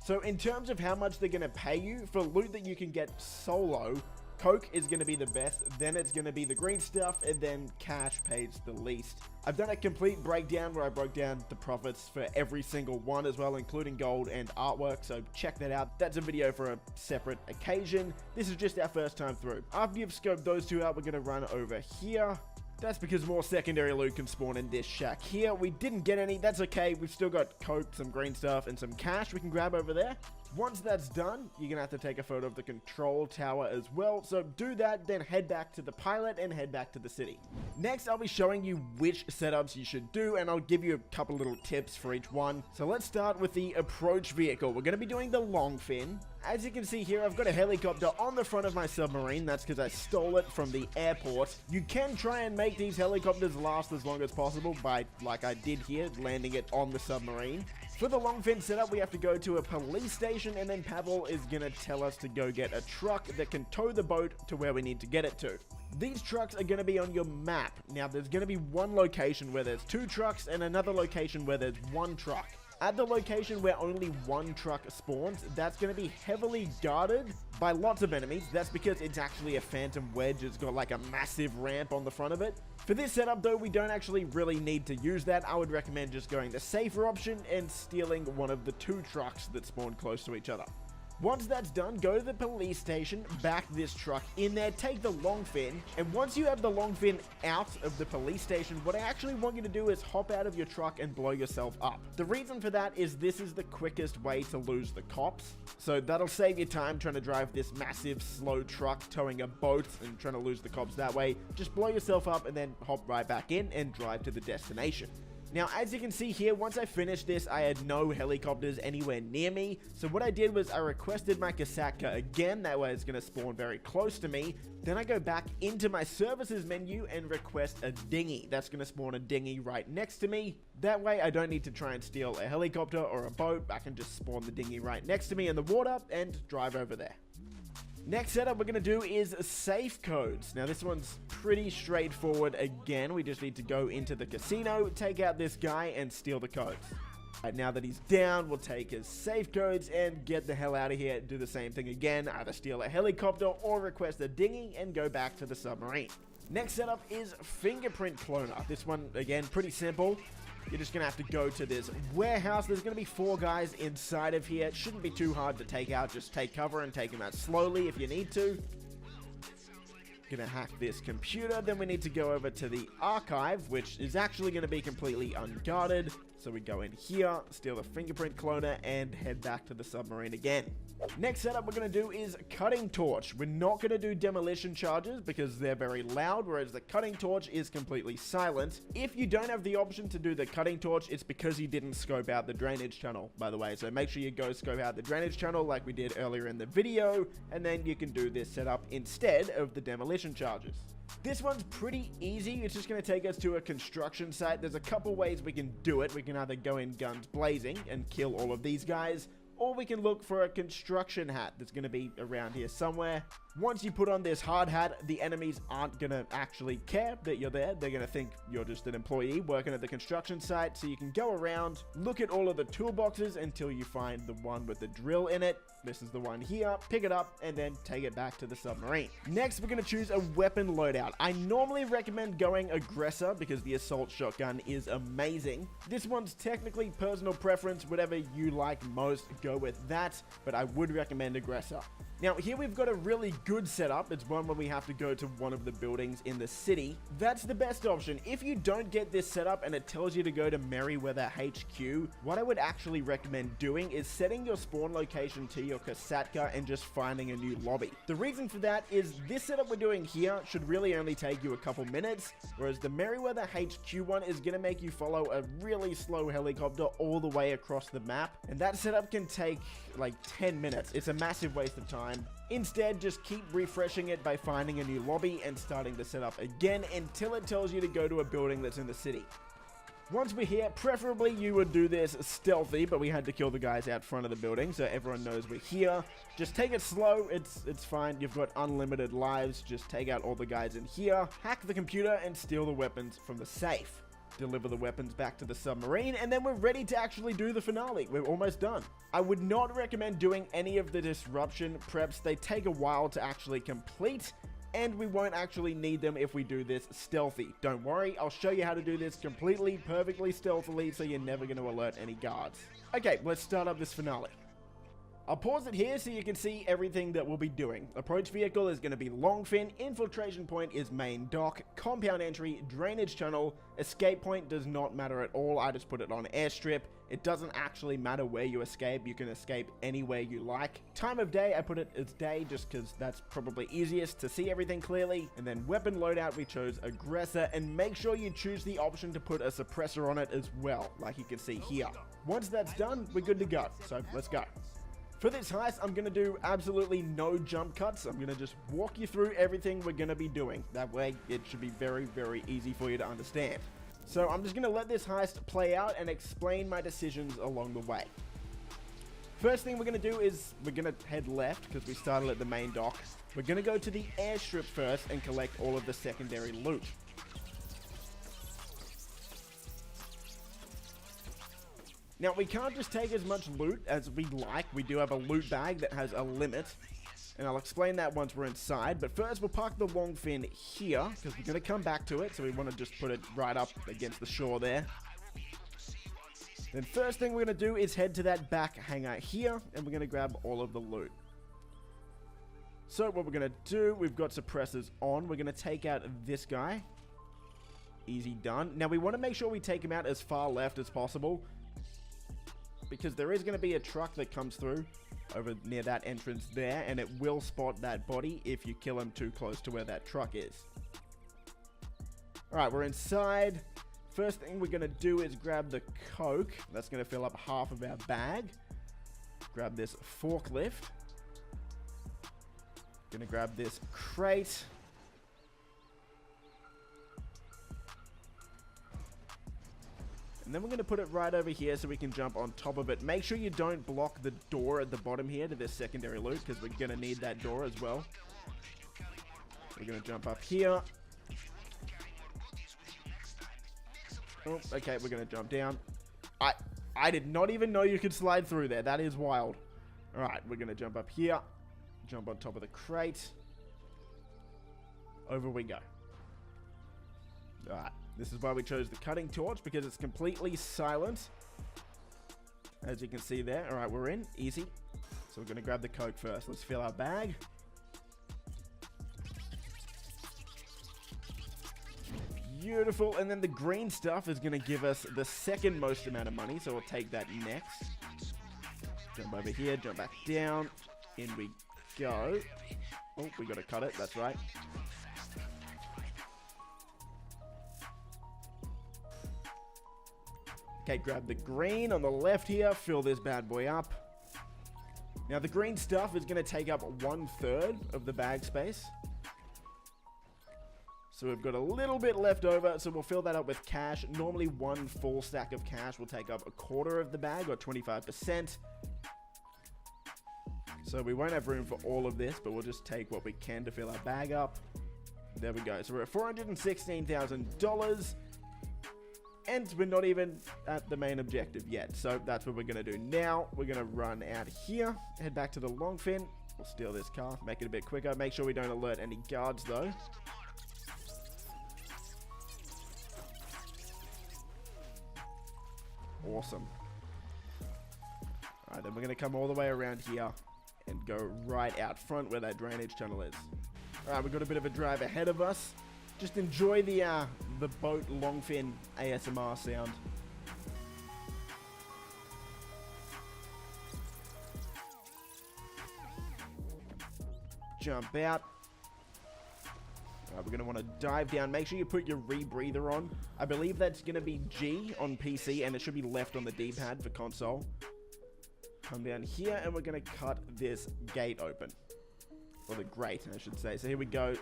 So in terms of how much they're going to pay you for loot that you can get solo, coke is going to be the best, then it's going to be the green stuff, and then cash pays the least. I've done a complete breakdown where I broke down the profits for every single one as well, including gold and artwork, so check that out. That's a video for a separate occasion. This is just our first time through. After you've scoped those two out, we're going to run over here. That's because more secondary loot can spawn in this shack here. We didn't get any, that's okay. We've still got coke, some green stuff, and some cash we can grab over there. Once that's done, you're going to have to take a photo of the control tower as well. So do that, then head back to the pilot and head back to the city. Next, I'll be showing you which setups you should do, and I'll give you a couple little tips for each one. So let's start with the approach vehicle. We're going to be doing the long fin. As you can see here, I've got a helicopter on the front of my submarine. That's because I stole it from the airport. You can try and make these helicopters last as long as possible by, like I did here, landing it on the submarine. For the long fin setup, we have to go to a police station, and then Pavel is going to tell us to go get a truck that can tow the boat to where we need to get it to. These trucks are going to be on your map. Now, there's going to be one location where there's 2 trucks and another location where there's 1 truck. At the location where only 1 truck spawns, that's going to be heavily guarded by lots of enemies. That's because it's actually a phantom wedge. It's got like a massive ramp on the front of it. For this setup though, we don't actually really need to use that. I would recommend just going the safer option and stealing one of the 2 trucks that spawn close to each other. Once that's done, go to the police station, back this truck in there, take the long fin, and once you have the long fin out of the police station, what I actually want you to do is hop out of your truck and blow yourself up. The reason for that is this is the quickest way to lose the cops, so that'll save you time trying to drive this massive slow truck towing a boat and trying to lose the cops that way. Just blow yourself up and then hop right back in and drive to the destination. Now, as you can see here, once I finished this, I had no helicopters anywhere near me. So what I did was I requested my Kasatka again. That way it's going to spawn very close to me. Then I go back into my services menu and request a dinghy. That's going to spawn a dinghy right next to me. That way I don't need to try and steal a helicopter or a boat. I can just spawn the dinghy right next to me in the water and drive over there. Next setup we're going to do is safe codes. Now this one's pretty straightforward again. We just need to go into the casino, take out this guy, and steal the codes. Right, now that he's down, we'll take his safe codes and get the hell out of here. Do the same thing again, either steal a helicopter or request a dinghy and go back to the submarine. Next setup is fingerprint cloner. This one, again, pretty simple. You're just going to have to go to this warehouse. There's going to be 4 guys inside of here. It shouldn't be too hard to take out. Just take cover and take them out slowly if you need to. Gonna hack this computer, then we need to go over to the archive, which is actually gonna be completely unguarded. So we go in here, steal the fingerprint cloner, and head back to the submarine again. Next setup we're gonna do is cutting torch. We're not gonna do demolition charges because they're very loud, whereas the cutting torch is completely silent. If you don't have the option to do the cutting torch, it's because you didn't scope out the drainage tunnel, by the way. So make sure you go scope out the drainage tunnel like we did earlier in the video, and then you can do this setup instead of the demolition charges. This one's pretty easy. It's just going to take us to a construction site. There's a couple ways we can do it. We can either go in guns blazing and kill all of these guys, or we can look for a construction hat that's going to be around here somewhere. Once you put on this hard hat, the enemies aren't going to actually care that you're there. They're going to think you're just an employee working at the construction site. So you can go around, look at all of the toolboxes until you find the one with the drill in it. This is the one here. Pick it up and then take it back to the submarine. Next, we're going to choose a weapon loadout. I normally recommend going aggressor because the assault shotgun is amazing. This one's technically personal preference. Whatever you like most, go with that. But I would recommend aggressor. Now, here we've got a really good setup. It's one where we have to go to one of the buildings in the city. That's the best option. If you don't get this setup and it tells you to go to Merryweather HQ, what I would actually recommend doing is setting your spawn location to your Kasatka and just finding a new lobby. The reason for that is this setup we're doing here should really only take you a couple minutes, whereas the Merryweather HQ one is going to make you follow a really slow helicopter all the way across the map, and that setup can take like 10 minutes. It's a massive waste of time. Instead, just keep refreshing it by finding a new lobby and starting the setup again until it tells you to go to a building that's in the city. Once we're here, preferably you would do this stealthy, but we had to kill the guys out front of the building so everyone knows we're here. Just take it slow, it's fine. You've got unlimited lives. Just take out all the guys in here, hack the computer, and steal the weapons from the safe. Deliver the weapons back to the submarine, and then we're ready to actually do the finale. We're almost done. I would not recommend doing any of the disruption preps. They take a while to actually complete, and we won't actually need them if we do this stealthy. Don't worry, I'll show you how to do this completely, perfectly stealthily, so you're never going to alert any guards. Okay, let's start up this finale. I'll pause it here so you can see everything that we'll be doing. Approach vehicle is going to be Longfin, infiltration point is main dock, compound entry, drainage tunnel, escape point does not matter at all, I just put it on airstrip. It doesn't actually matter where you escape, you can escape anywhere you like. Time of day, I put it as day just because that's probably easiest to see everything clearly. And then weapon loadout, we chose aggressor, and make sure you choose the option to put a suppressor on it as well, like you can see here. Once that's done, we're good to go, so let's go. For this heist, I'm going to do absolutely no jump cuts. I'm going to just walk you through everything we're going to be doing. That way, it should be very, very easy for you to understand. So I'm just going to let this heist play out and explain my decisions along the way. First thing we're going to do is we're going to head left because we started at the main dock. We're going to go to the airstrip first and collect all of the secondary loot. Now, we can't just take as much loot as we like. We do have a loot bag that has a limit, and I'll explain that once we're inside. But first, we'll park the Longfin here, because we're going to come back to it, so we want to just put it right up against the shore there. Then first thing we're going to do is head to that back hangar here, and we're going to grab all of the loot. So what we're going to do, we've got suppressors on. We're going to take out this guy. Easy done. Now, we want to make sure we take him out as far left as possible, because there is going to be a truck that comes through over near that entrance there, and it will spot that body if you kill him too close to where that truck is. Alright, we're inside. First thing we're going to do is grab the coke. That's going to fill up half of our bag. Grab this forklift. Going to grab this crate. And then we're going to put it right over here so we can jump on top of it. Make sure you don't block the door at the bottom here to this secondary loot, because we're going to need that door as well. We're going to jump up here. Oh, okay, we're going to jump down. I did not even know you could slide through there. That is wild. Alright, we're going to jump up here. Jump on top of the crate. Over we go. Alright. This is why we chose the cutting torch, because it's completely silent. As you can see there. Alright, we're in. Easy. So we're going to grab the coke first. Let's fill our bag. Beautiful. And then the green stuff is going to give us the second most amount of money. So we'll take that next. Jump over here. Jump back down. In we go. Oh, we got to cut it. That's right. Okay, grab the green on the left here. Fill this bad boy up. Now, the green stuff is going to take up 1/3 of the bag space. So we've got a little bit left over, so we'll fill that up with cash. Normally, one full stack of cash will take up 1/4 of the bag, or 25%. So we won't have room for all of this, but we'll just take what we can to fill our bag up. There we go. So we're at $416,000. And we're not even at the main objective yet. So that's what we're going to do now. We're going to run out here. Head back to the long fin. We'll steal this car. Make it a bit quicker. Make sure we don't alert any guards, though. Awesome. Alright, then we're going to come all the way around here and go right out front where that drainage tunnel is. Alright, we've got a bit of a drive ahead of us. Just enjoy the boat longfin ASMR sound. Jump out. Alright, we're going to want to dive down. Make sure you put your rebreather on. I believe that's going to be G on PC, and it should be left on the D-pad for console. Come down here, and we're going to cut this gate open. Or the grate, I should say. So here we go.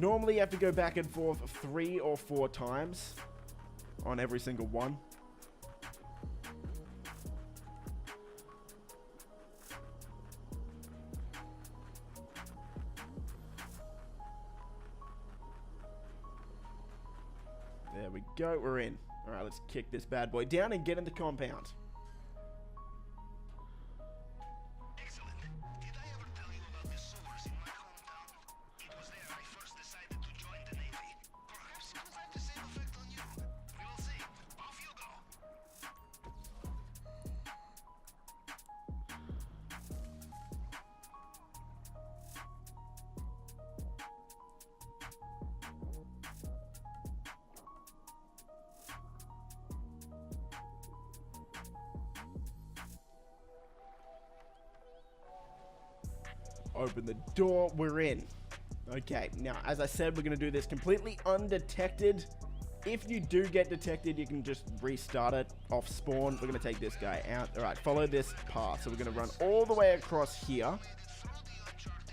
Normally you have to go back and forth 3 or 4 times on every single one. There we go, we're in. Alright, let's kick this bad boy down and get in the compound. Open the door, we're in. Okay, now as I said, we're going to do this completely undetected. If you do get detected, you can just restart it off spawn. We're going to take this guy out. All right, follow this path. So we're going to run all the way across here,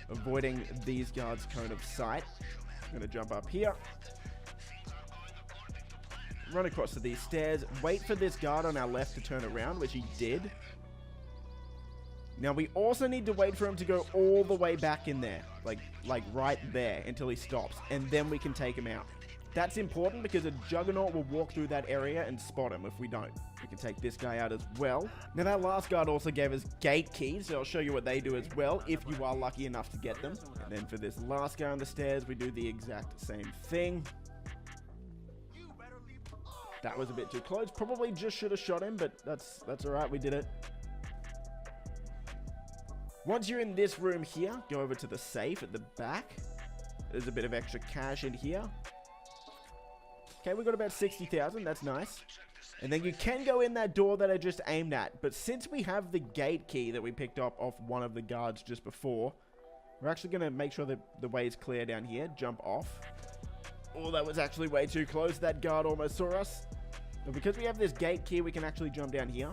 avoiding these guards' cone of sight. I'm going to jump up here. Run across to these stairs. Wait for this guard on our left to turn around, which he did. Now, we also need to wait for him to go all the way back in there, like right there, until he stops, and then we can take him out. That's important because a Juggernaut will walk through that area and spot him if we don't. We can take this guy out as well. Now, that last guard also gave us gate keys, so I'll show you what they do as well, if you are lucky enough to get them. And then for this last guy on the stairs, we do the exact same thing. That was a bit too close. Probably just should have shot him, but that's all right. We did it. Once you're in this room here, go over to the safe at the back. There's a bit of extra cash in here. Okay, we got about 60,000. That's nice. And then you can go in that door that I just aimed at. But since we have the gate key that we picked up off one of the guards just before, we're actually going to make sure that the way is clear down here. Jump off. Oh, that was actually way too close. That guard almost saw us. But because we have this gate key, we can actually jump down here.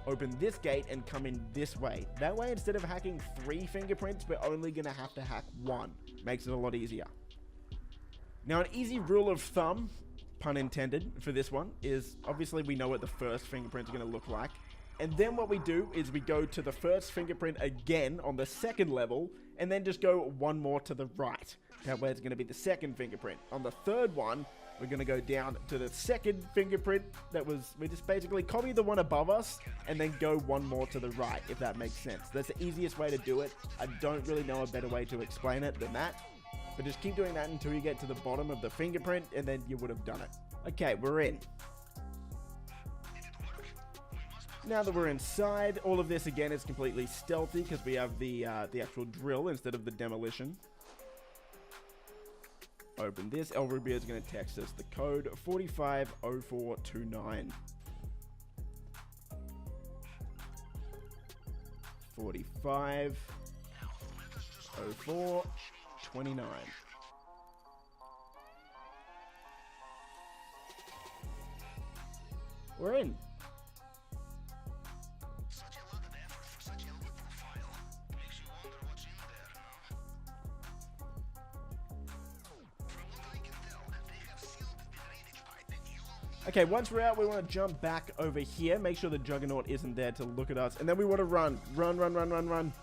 Open this gate and come in this way. That way, instead of hacking 3 fingerprints, we're only going to have to hack 1. Makes it a lot easier. Now, an easy rule of thumb, pun intended, for this one, is obviously we know what the first fingerprint is going to look like. And then what we do is we go to the first fingerprint again on the second level, and then just go 1 more to the right. That way it's going to be the second fingerprint. On the third one, we're going to go down to the second fingerprint we just basically copy the one above us and then go 1 more to the right, if that makes sense. That's the easiest way to do it. I don't really know a better way to explain it than that. But just keep doing that until you get to the bottom of the fingerprint, and then you would have done it. Okay, we're in. Now that we're inside, all of this again is completely stealthy because we have the actual drill instead of the demolition. Open this. El Rubio is going to text us the code 450429. 450429. We're in. Okay, once we're out, we want to jump back over here. Make sure the Juggernaut isn't there to look at us. And then we want to run. Run, run, run, run, run.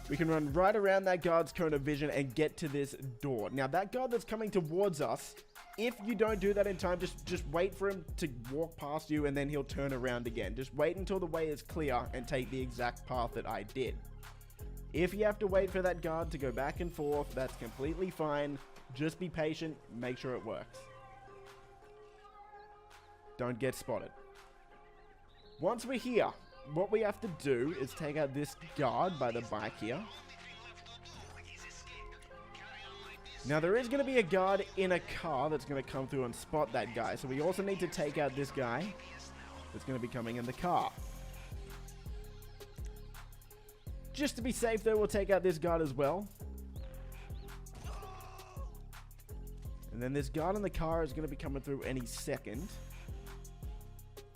We can run right around that guard's cone of vision and get to this door. Now, that guard that's coming towards us, if you don't do that in time, just wait for him to walk past you and then he'll turn around again. Just wait until the way is clear and take the exact path that I did. If you have to wait for that guard to go back and forth, that's completely fine. Just be patient. Make sure it works. Don't get spotted. Once we're here, what we have to do is take out this guard by the bike here. Now, there is going to be a guard in a car that's going to come through and spot that guy. So we also need to take out this guy that's going to be coming in the car. Just to be safe, though, we'll take out this guard as well. And then this guard in the car is going to be coming through any second.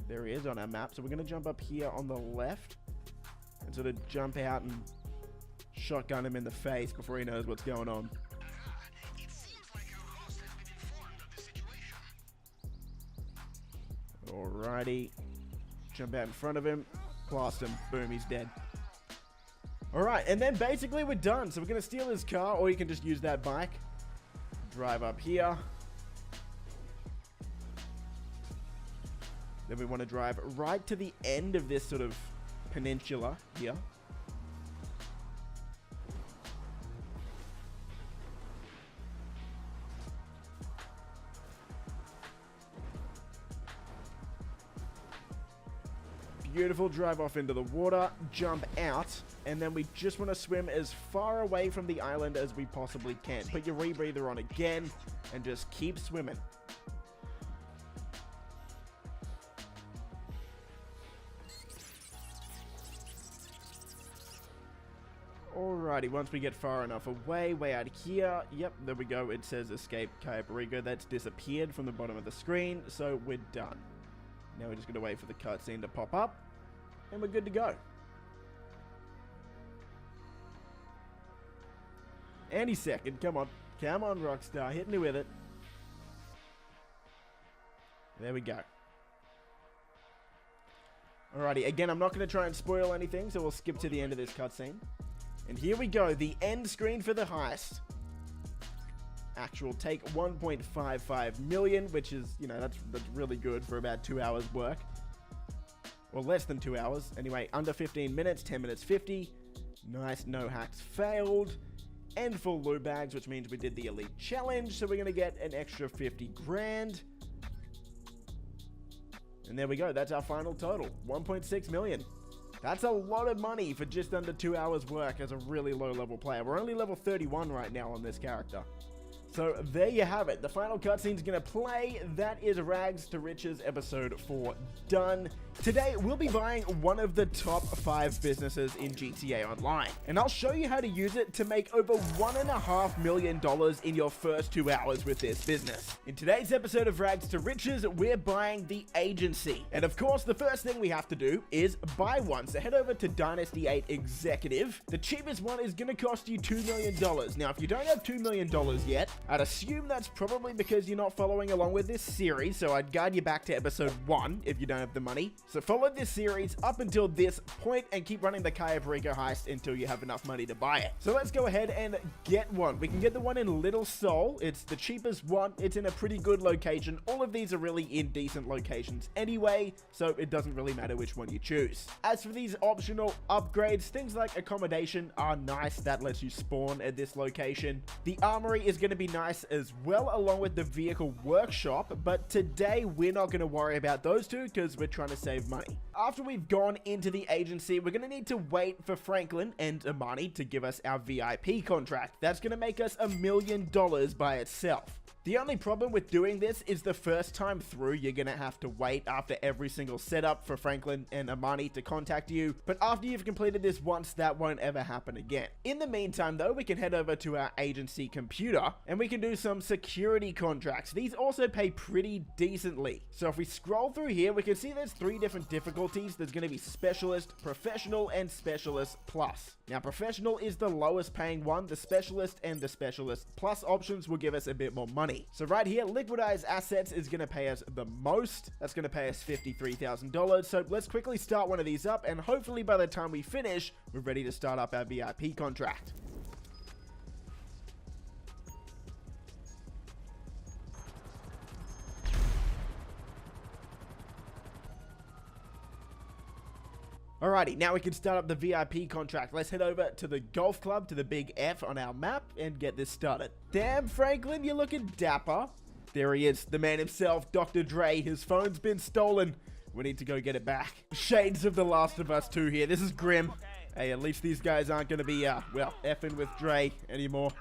There he is on our map. So we're going to jump up here on the left and sort of jump out and shotgun him in the face before he knows what's going on. Alrighty. Jump out in front of him. Blast him. Boom, he's dead. Alright, and then basically we're done. So we're going to steal his car, or you can just use that bike. Drive up here. Then we want to drive right to the end of this sort of peninsula here. Beautiful. Drive off into the water, jump out, and then we just want to swim as far away from the island as we possibly can. Put your rebreather on again and just keep swimming. Alrighty, once we get far enough away, way out here, yep, there we go, it says escape Cayo Perico. That's disappeared from the bottom of the screen, so we're done. Now we're just going to wait for the cutscene to pop up, and we're good to go. Any second, come on. Come on, Rockstar, hit me with it. There we go. Alrighty, again, I'm not going to try and spoil anything, so we'll skip to the end of this cutscene. And here we go, the end screen for the heist. Actual take 1.55 million, which is, you know, that's really good for about 2 hours work. Or less than 2 hours. Anyway, under 15 minutes, 10 minutes 50. Nice, no hacks failed. And full loot bags, which means we did the elite challenge, so we're going to get an extra 50 grand. And there we go, that's our final total, 1.6 million. That's a lot of money for just under 2 hours work as a really low level player. We're only level 31 right now on this character. So there you have it. The final cutscene is going to play. That is Rags to Riches episode 4 done. Today, we'll be buying one of the top 5 businesses in GTA Online. And I'll show you how to use it to make over $1.5 million in your first 2 hours with this business. In today's episode of Rags to Riches, we're buying the agency. And of course, the first thing we have to do is buy one. So head over to Dynasty 8 Executive. The cheapest one is going to cost you $2 million. Now, if you don't have $2 million yet, I'd assume that's probably because you're not following along with this series, so I'd guide you back to episode 1 if you don't have the money. So follow this series up until this point and keep running the Cayo Perico heist until you have enough money to buy it. So let's go ahead and get one. We can get the one in Little Seoul. It's the cheapest one. It's in a pretty good location. All of these are really in decent locations anyway, so it doesn't really matter which one you choose. As for these optional upgrades, things like accommodation are nice. That lets you spawn at this location. The armory is going to be nice nice as well, along with the vehicle workshop, but today we're not going to worry about those two because we're trying to save money. After we've gone into the agency, we're going to need to wait for Franklin and Amani to give us our VIP contract. That's going to make us $1 million by itself. The only problem with doing this is the first time through, you're going to have to wait after every single setup for Franklin and Amani to contact you, but after you've completed this once, that won't ever happen again. In the meantime though, we can head over to our agency computer and we can do some security contracts. These also pay pretty decently. So if we scroll through here, we can see there's 3 different difficulties. There's going to be Specialist, Professional, and Specialist Plus. Now Professional is the lowest paying one. The Specialist and the Specialist Plus options will give us a bit more money. So right here, Liquidize Assets is going to pay us the most. That's going to pay us $53,000. So let's quickly start one of these up, and hopefully by the time we finish, we're ready to start up our VIP contract. Alrighty, now we can start up the VIP contract. Let's head over to the golf club, to the big F on our map, and get this started. Damn, Franklin, you're looking dapper. There he is, the man himself, Dr. Dre. His phone's been stolen. We need to go get it back. Shades of The Last of Us 2 here. This is grim. Hey, at least these guys aren't going to be, well, effing with Dre anymore.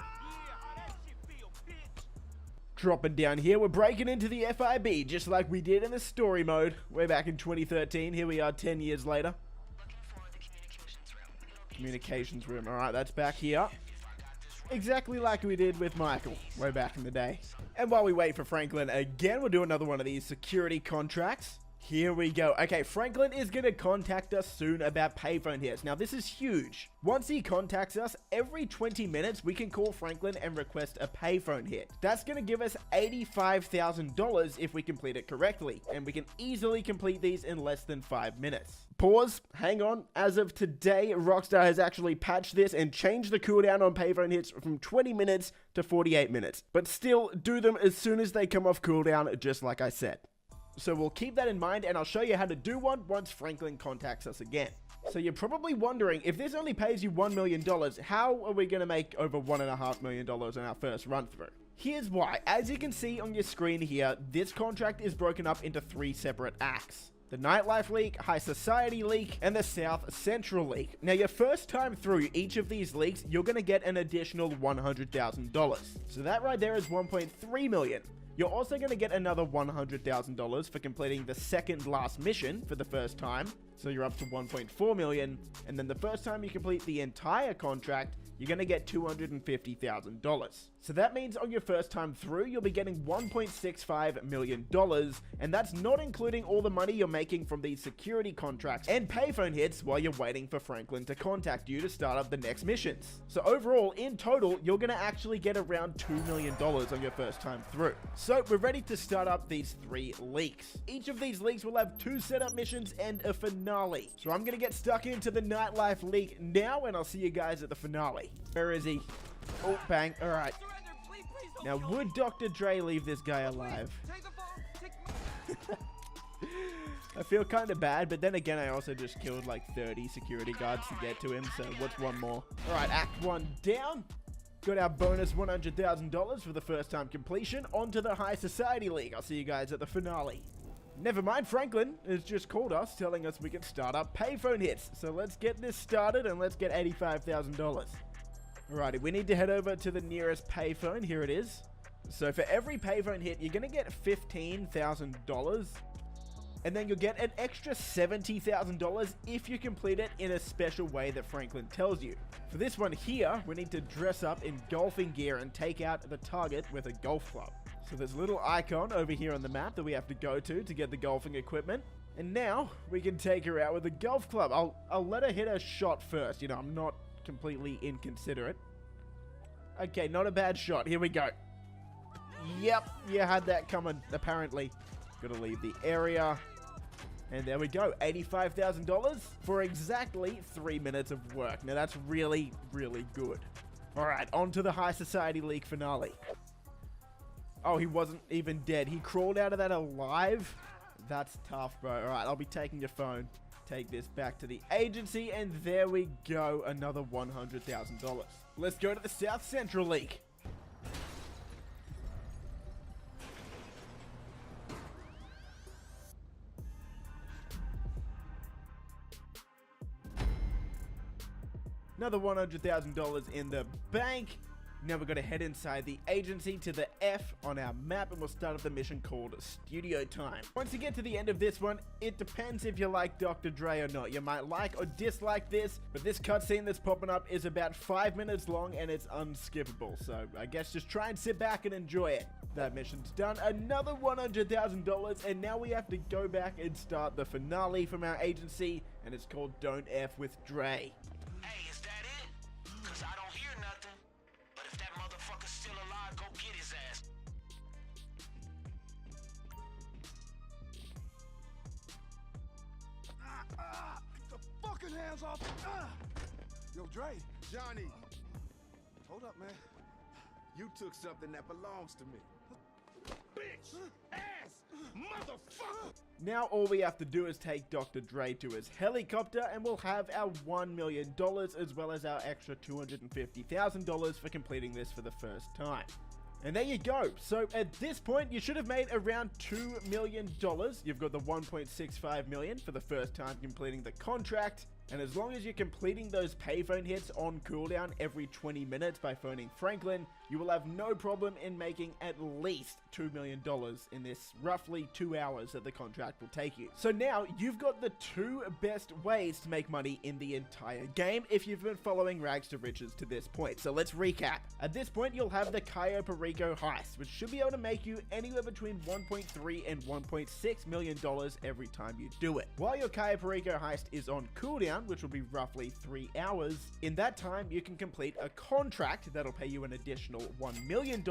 Dropping down here, we're breaking into the FIB, just like we did in the story mode way back in 2013. Here we are 10 years later. Communications room. Alright, that's back here. Exactly like we did with Michael way back in the day. And while we wait for Franklin again, we'll do another one of these security contracts. Here we go. Okay, Franklin is going to contact us soon about payphone hits. Now, this is huge. Once he contacts us, every 20 minutes, we can call Franklin and request a payphone hit. That's going to give us $85,000 if we complete it correctly. And we can easily complete these in less than 5 minutes. Pause. Hang on. As of today, Rockstar has actually patched this and changed the cooldown on payphone hits from 20 minutes to 48 minutes. But still, do them as soon as they come off cooldown, just like I said. So we'll keep that in mind, and I'll show you how to do one once Franklin contacts us again. So you're probably wondering, if this only pays you $1 million, how are we going to make over $1.5 million on our first run through? Here's why. As you can see on your screen here, this contract is broken up into 3 separate acts. The Nightlife League, High Society League, and the South Central League. Now, your first time through each of these leagues, you're going to get an additional $100,000. So that right there is $1.3 million. You're also going to get another $100,000 for completing the second last mission for the first time. So you're up to $1.4 million. And then the first time you complete the entire contract, you're going to get $250,000. So that means on your first time through, you'll be getting $1.65 million. And that's not including all the money you're making from these security contracts and payphone hits while you're waiting for Franklin to contact you to start up the next missions. So overall, in total, you're going to actually get around $2 million on your first time through. So we're ready to start up these 3 leagues. Each of these leagues will have 2 setup missions and a finale. So I'm going to get stuck into the Nightlife League now, and I'll see you guys at the finale. Where is he? Oh, bang. All right. Now, would Dr. Dre leave this guy alive? I feel kind of bad, but then again, I also just killed like 30 security guards to get to him, so what's one more? All right, Act 1 down. Got our bonus $100,000 for the first time completion. On to the High Society League. I'll see you guys at the finale. Never mind, Franklin has just called us, telling us we can start up payphone hits. So let's get this started and let's get $85,000. Alrighty, we need to head over to the nearest payphone. Here it is. So for every payphone hit, you're going to get $15,000. And then you'll get an extra $70,000 if you complete it in a special way that Franklin tells you. For this one here, we need to dress up in golfing gear and take out the target with a golf club. So there's a little icon over here on the map that we have to go to get the golfing equipment. And now we can take her out with a golf club. I'll let her hit her shot first. You know, I'm not completely inconsiderate. Okay, not a bad shot. Here we go. Yep, you had that coming, apparently. Gotta leave the area. And there we go, $85,000 for exactly 3 minutes of work. Now that's really, really good. Alright, on to the High Society League finale. Oh, he wasn't even dead. He crawled out of that alive? That's tough, bro. Alright, I'll be taking your phone. Take this back to the agency, and there we go, another $100,000. Let's go to the South Central League. Another $100,000 in the bank. Now we're going to head inside the agency to the F on our map, and we'll start up the mission called Studio Time. Once you get to the end of this one, it depends if you like Dr. Dre or not. You might like or dislike this, but this cutscene that's popping up is about 5 minutes long and it's unskippable. So I guess just try and sit back and enjoy it. That mission's done. Another $100,000, and now we have to go back and start the finale from our agency, and it's called Don't F with Dre. Hey, is that it? Cause I don't hear nothing. But if that motherfucker's still alive, go get his ass. Get the fucking hands off. Yo, Dre. Johnny, Hold up, man. you took something that belongs to me. Bitch! Ass! Motherfucker! Now all we have to do is take Dr. Dre to his helicopter, and we'll have our $1 million as well as our extra $250,000 for completing this for the first time. And there you go. So at this point, you should have made around $2 million. You've got the $1.65 million for the first time completing the contract. And as long as you're completing those payphone hits on cooldown every 20 minutes by phoning Franklin, you will have no problem in making at least $2 million in this roughly 2 hours that the contract will take you. So now you've got the two best ways to make money in the entire game if you've been following Rags to Riches to this point. So let's recap. At this point, you'll have the Cayo Perico heist, which should be able to make you anywhere between $1.3 and $1.6 million every time you do it. While your Cayo Perico heist is on cooldown, which will be roughly 3 hours. In that time, you can complete a contract that'll pay you an additional $1 million,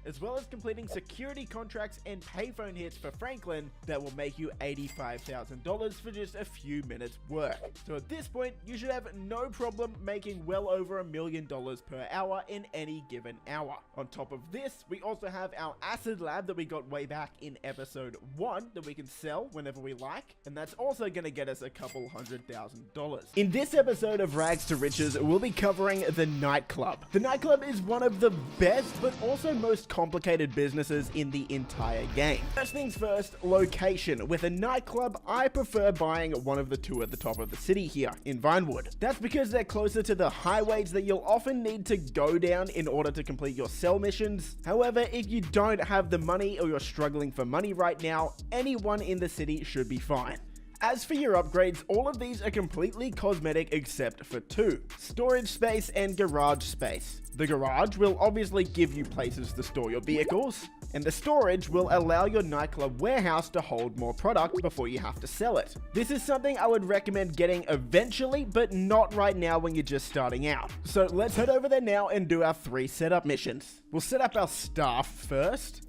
as well as completing security contracts and payphone hits for Franklin that will make you $85,000 for just a few minutes work. So at this point, you should have no problem making well over $1 million per hour in any given hour. On top of this, we also have our acid lab that we got way back in episode 1 that we can sell whenever we like, and that's also going to get us a couple $100,000. In this episode of Rags to Riches, we'll be covering the nightclub. The nightclub is one of the best, but also most complicated businesses in the entire game. First things first, location. With a nightclub, I prefer buying one of the two at the top of the city here in Vinewood. That's because they're closer to the highways that you'll often need to go down in order to complete your cell missions. However, if you don't have the money or you're struggling for money right now, anyone in the city should be fine. As for your upgrades, all of these are completely cosmetic except for two: storage space and garage space. The garage will obviously give you places to store your vehicles, and the storage will allow your nightclub warehouse to hold more product before you have to sell it. This is something I would recommend getting eventually, but not right now when you're just starting out. So let's head over there now and do our 3 setup missions. We'll set up our staff first.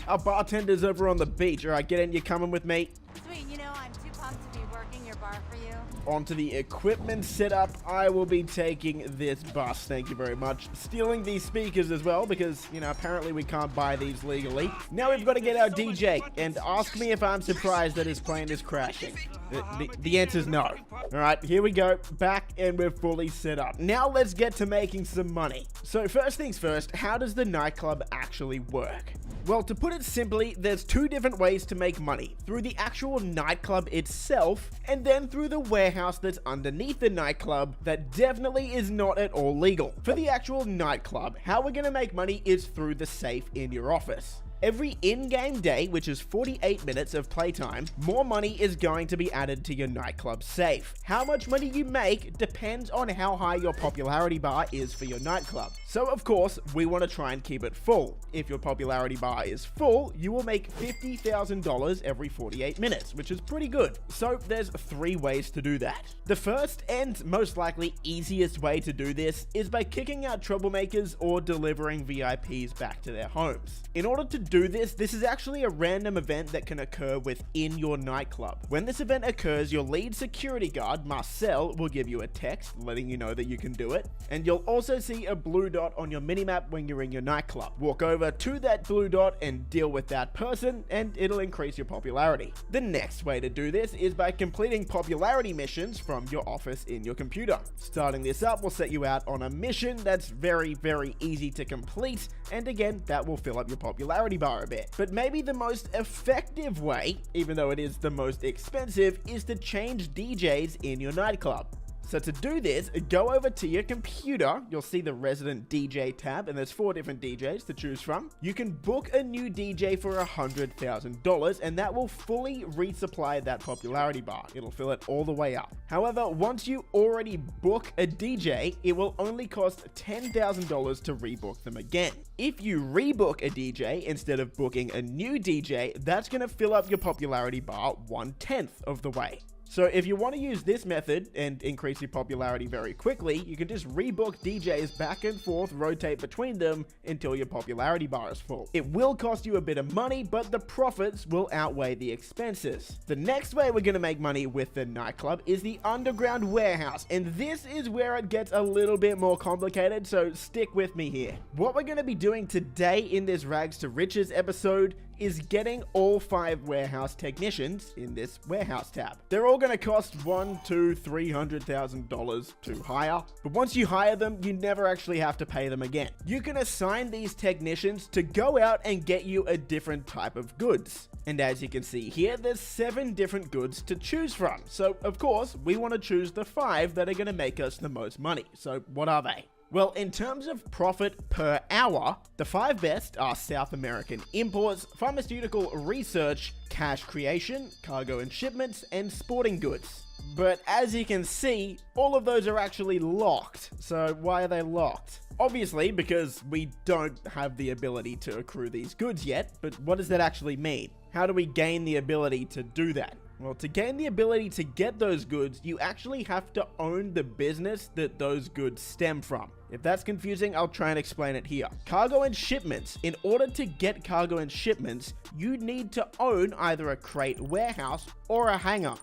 Our bartender's over on the beach. Alright, get in, you're coming with me. Sweet, you know, I'm too pumped to be working your bar for you. Onto the equipment setup, I will be taking this bus, thank you very much. Stealing these speakers as well, because, you know, apparently we can't buy these legally. Now we've got to get our DJ, and ask me if I'm surprised that his plane is crashing. The answer's no. Alright, here we go, back and we're fully set up. Now let's get to making some money. So first things first, how does the nightclub actually work? Well, to put it simply, there's 2 different ways to make money. Through the actual nightclub itself, and then through the warehouse that's underneath the nightclub that definitely is not at all legal. For the actual nightclub, how we're gonna make money is through the safe in your office. Every in-game day, which is 48 minutes of playtime, more money is going to be added to your nightclub safe. How much money you make depends on how high your popularity bar is for your nightclub. So of course, we want to try and keep it full. If your popularity bar is full, you will make $50,000 every 48 minutes, which is pretty good. So there's 3 ways to do that. The first and most likely easiest way to do this is by kicking out troublemakers or delivering VIPs back to their homes. In order to do this, this is actually a random event that can occur within your nightclub. When this event occurs, your lead security guard, Marcel, will give you a text letting you know that you can do it, and you'll also see a blue dot on your minimap when you're in your nightclub. Walk over to that blue dot and deal with that person, and it'll increase your popularity. The next way to do this is by completing popularity missions from your office in your computer. Starting this up will set you out on a mission that's very, very easy to complete, and again, that will fill up your popularity bar a bit. But maybe the most effective way, even though it is the most expensive, is to change DJs in your nightclub. So to do this, go over to your computer. You'll see the resident DJ tab, and there's 4 different DJs to choose from. You can book a new DJ for $100,000, and that will fully resupply that popularity bar. It'll fill it all the way up. However, once you already book a DJ, it will only cost $10,000 to rebook them again. If you rebook a DJ instead of booking a new DJ, that's going to fill up your popularity bar 1/10 of the way. So if you want to use this method and increase your popularity very quickly, you can just rebook DJs back and forth, rotate between them until your popularity bar is full. It will cost you a bit of money, but the profits will outweigh the expenses. The next way we're going to make money with the nightclub is the underground warehouse, and this is where it gets a little bit more complicated, so stick with me here. What we're going to be doing today in this Rags to Riches episode is getting all 5 warehouse technicians in this warehouse tab. They're all going to cost $100,000 to $300,000 to hire, but once you hire them, you never actually have to pay them again. You can assign these technicians to go out and get you a different type of goods. And as you can see here, there's 7 different goods to choose from. So of course, we want to choose the 5 that are going to make us the most money. So what are they? Well, in terms of profit per hour, the 5 best are South American imports, pharmaceutical research, cash creation, cargo and shipments, and sporting goods. But as you can see, all of those are actually locked. So why are they locked? Obviously, because we don't have the ability to accrue these goods yet, but what does that actually mean? How do we gain the ability to do that? Well, to gain the ability to get those goods, you actually have to own the business that those goods stem from. If that's confusing, I'll try and explain it here. Cargo and shipments. In order to get cargo and shipments, you need to own either a crate warehouse or a hangar.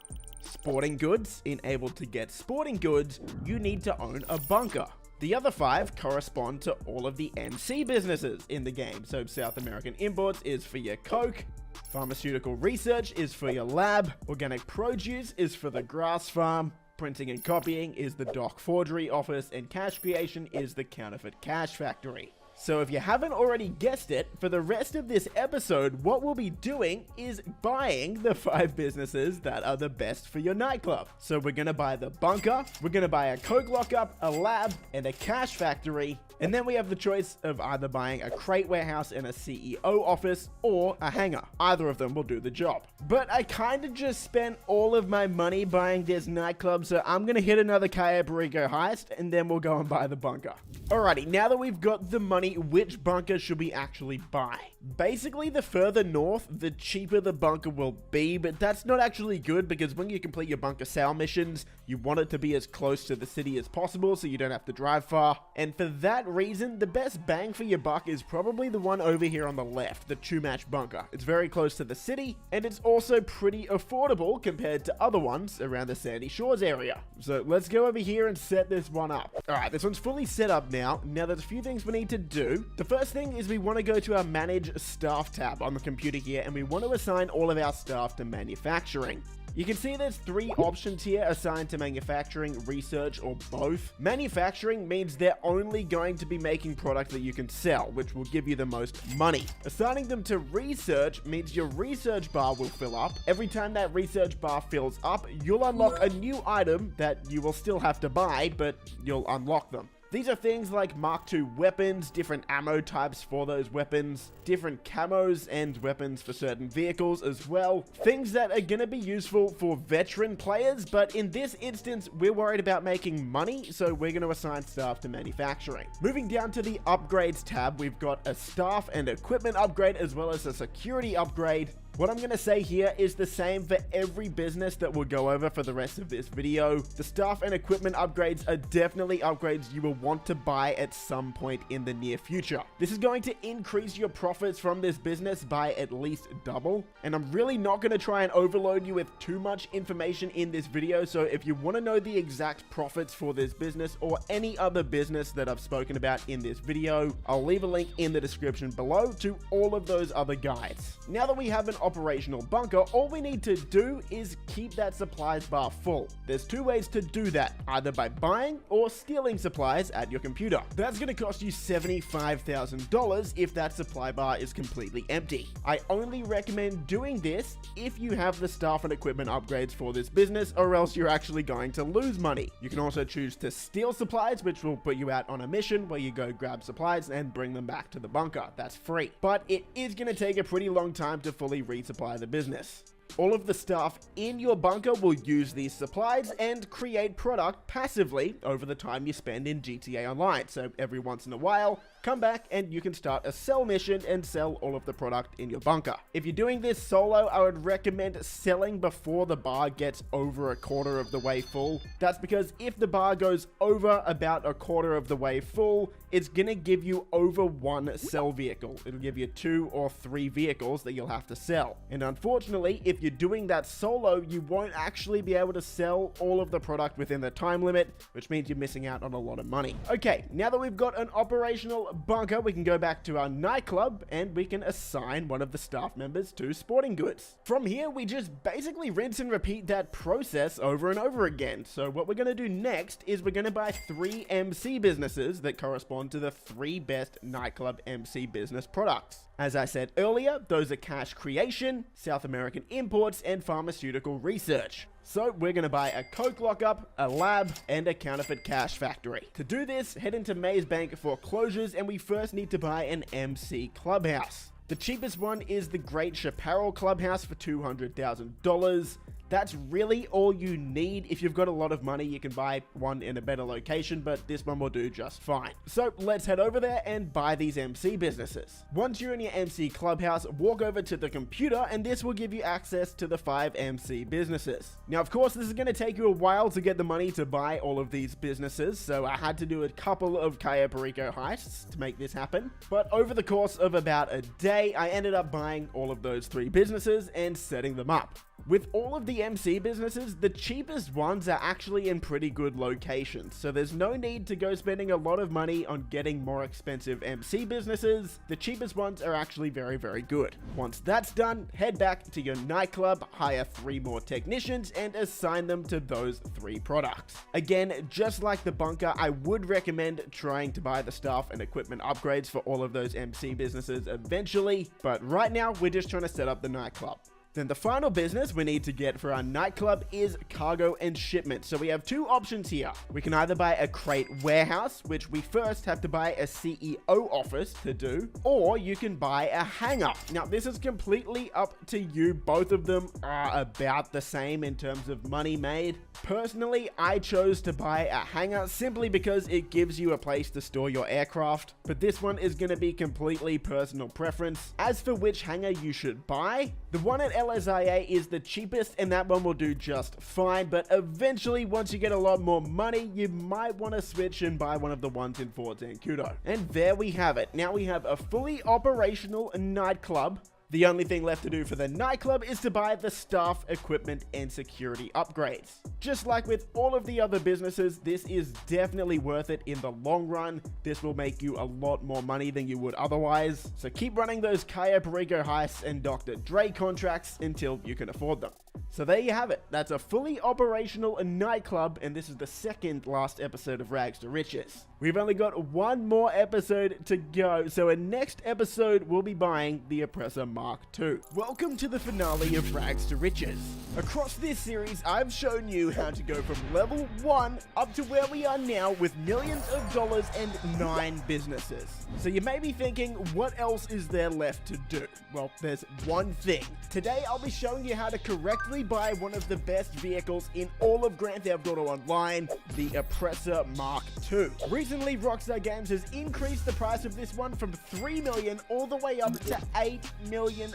Sporting goods. In able to get sporting goods, you need to own a bunker. The other 5 correspond to all of the NC businesses in the game. So South American imports is for your Coke, pharmaceutical research is for your lab, organic produce is for the grass farm, printing and copying is the dock forgery office, and cash creation is the counterfeit cash factory. So if you haven't already guessed it, for the rest of this episode, what we'll be doing is buying the 5 businesses that are the best for your nightclub. So we're gonna buy the bunker, we're gonna buy a Coke lockup, a lab, and a cash factory. And then we have the choice of either buying a crate warehouse and a CEO office or a hangar. Either of them will do the job. But I kind of just spent all of my money buying this nightclub, so I'm gonna hit another Cayo Perico heist and then we'll go and buy the bunker. Alrighty, now that we've got the money, which bunker should we actually buy? Basically, the further north, the cheaper the bunker will be, but that's not actually good because when you complete your bunker sale missions, you want it to be as close to the city as possible so you don't have to drive far. And for that reason, the best bang for your buck is probably the one over here on the left, the Chumash bunker. It's very close to the city, and it's also pretty affordable compared to other ones around the Sandy Shores area. So let's go over here and set this one up. Alright, this one's fully set up now. Now there's a few things we need to do. The first thing is we want to go to our Manage Staff tab on the computer here, and we want to assign all of our staff to manufacturing. You can see there's 3 options here assigned to manufacturing, research, or both. Manufacturing means they're only going to be making product that you can sell, which will give you the most money. Assigning them to research means your research bar will fill up. Every time that research bar fills up, you'll unlock a new item that you will still have to buy, but you'll unlock them. These are things like Mark II weapons, different ammo types for those weapons, different camos and weapons for certain vehicles as well. Things that are going to be useful for veteran players, but in this instance, we're worried about making money, so we're going to assign staff to manufacturing. Moving down to the upgrades tab, we've got a staff and equipment upgrade as well as a security upgrade. What I'm going to say here is the same for every business that we'll go over for the rest of this video. The staff and equipment upgrades are definitely upgrades you will want to buy at some point in the near future. This is going to increase your profits from this business by at least double. And I'm really not going to try and overload you with too much information in this video. So if you want to know the exact profits for this business or any other business that I've spoken about in this video, I'll leave a link in the description below to all of those other guides. Now that we have an operational bunker, all we need to do is keep that supplies bar full. There's two ways to do that, either by buying or stealing supplies at your computer. That's going to cost you $75,000 if that supply bar is completely empty. I only recommend doing this if you have the staff and equipment upgrades for this business, or else you're actually going to lose money. You can also choose to steal supplies, which will put you out on a mission where you go grab supplies and bring them back to the bunker. That's free. But it is going to take a pretty long time to fully resupply the business. All of the staff in your bunker will use these supplies and create product passively over the time you spend in GTA Online. So every once in a while, come back and you can start a sell mission and sell all of the product in your bunker. If you're doing this solo, I would recommend selling before the bar gets over a quarter of the way full. That's because if the bar goes over about a quarter of the way full, it's gonna give you over one sell vehicle. It'll give you 2 or 3 vehicles that you'll have to sell. And unfortunately, if you're doing that solo, you won't actually be able to sell all of the product within the time limit, which means you're missing out on a lot of money. Okay, now that we've got an operational bunker, we can go back to our nightclub and we can assign one of the staff members to sporting goods. From here, we just basically rinse and repeat that process over and over again. So what we're gonna do next is we're gonna buy 3 MC businesses that correspond to the 3 best nightclub MC business products. As I said earlier, those are cash creation, South American imports, and pharmaceutical research. So we're going to buy a Coke lockup, a lab, and a counterfeit cash factory. To do this, head into Maze Bank foreclosures, and we first need to buy an MC clubhouse. The cheapest one is the Great Chaparral Clubhouse for $200,000. That's really all you need. If you've got a lot of money, you can buy one in a better location, but this one will do just fine. So let's head over there and buy these MC businesses. Once you're in your MC clubhouse, walk over to the computer, and this will give you access to the 5 MC businesses. Now, of course, this is going to take you a while to get the money to buy all of these businesses, so I had to do a couple of Cayo Perico heists to make this happen. But over the course of about a day, I ended up buying all of those 3 businesses and setting them up. With all of the MC businesses, the cheapest ones are actually in pretty good locations, so there's no need to go spending a lot of money on getting more expensive MC businesses. The cheapest ones are actually very, very good. Once that's done, head back to your nightclub, hire 3 more technicians, and assign them to those 3 products. Again, just like the bunker, I would recommend trying to buy the staff and equipment upgrades for all of those MC businesses eventually, but right now we're just trying to set up the nightclub. Then the final business we need to get for our nightclub is cargo and shipment. So we have 2 options here. We can either buy a crate warehouse, which we first have to buy a CEO office to do, or you can buy a hangar. Now, this is completely up to you. Both of them are about the same in terms of money made. Personally, I chose to buy a hangar simply because it gives you a place to store your aircraft, but this one is going to be completely personal preference. As for which hangar you should buy, the one at LSIA is the cheapest, and that one will do just fine, but eventually, once you get a lot more money, you might want to switch and buy one of the ones in Fort Zancudo. And there we have it. Now we have a fully operational nightclub. The only thing left to do for the nightclub is to buy the staff, equipment, and security upgrades. Just like with all of the other businesses, this is definitely worth it in the long run. This will make you a lot more money than you would otherwise. So keep running those Cayo Perico heists and Dr. Dre contracts until you can afford them. So there you have it. That's a fully operational nightclub, and this is the second last episode of Rags to Riches. We've only got one more episode to go, so in next episode, we'll be buying the Oppressor Mark II. Welcome to the finale of Rags to Riches. Across this series, I've shown you how to go from level 1 up to where we are now with millions of dollars and 9 businesses. So you may be thinking, what else is there left to do? Well, there's one thing. Today, I'll be showing you how to correctly buy one of the best vehicles in all of Grand Theft Auto Online, the Oppressor Mark II. Recently, Rockstar Games has increased the price of this one from $3 million all the way up to $8 million,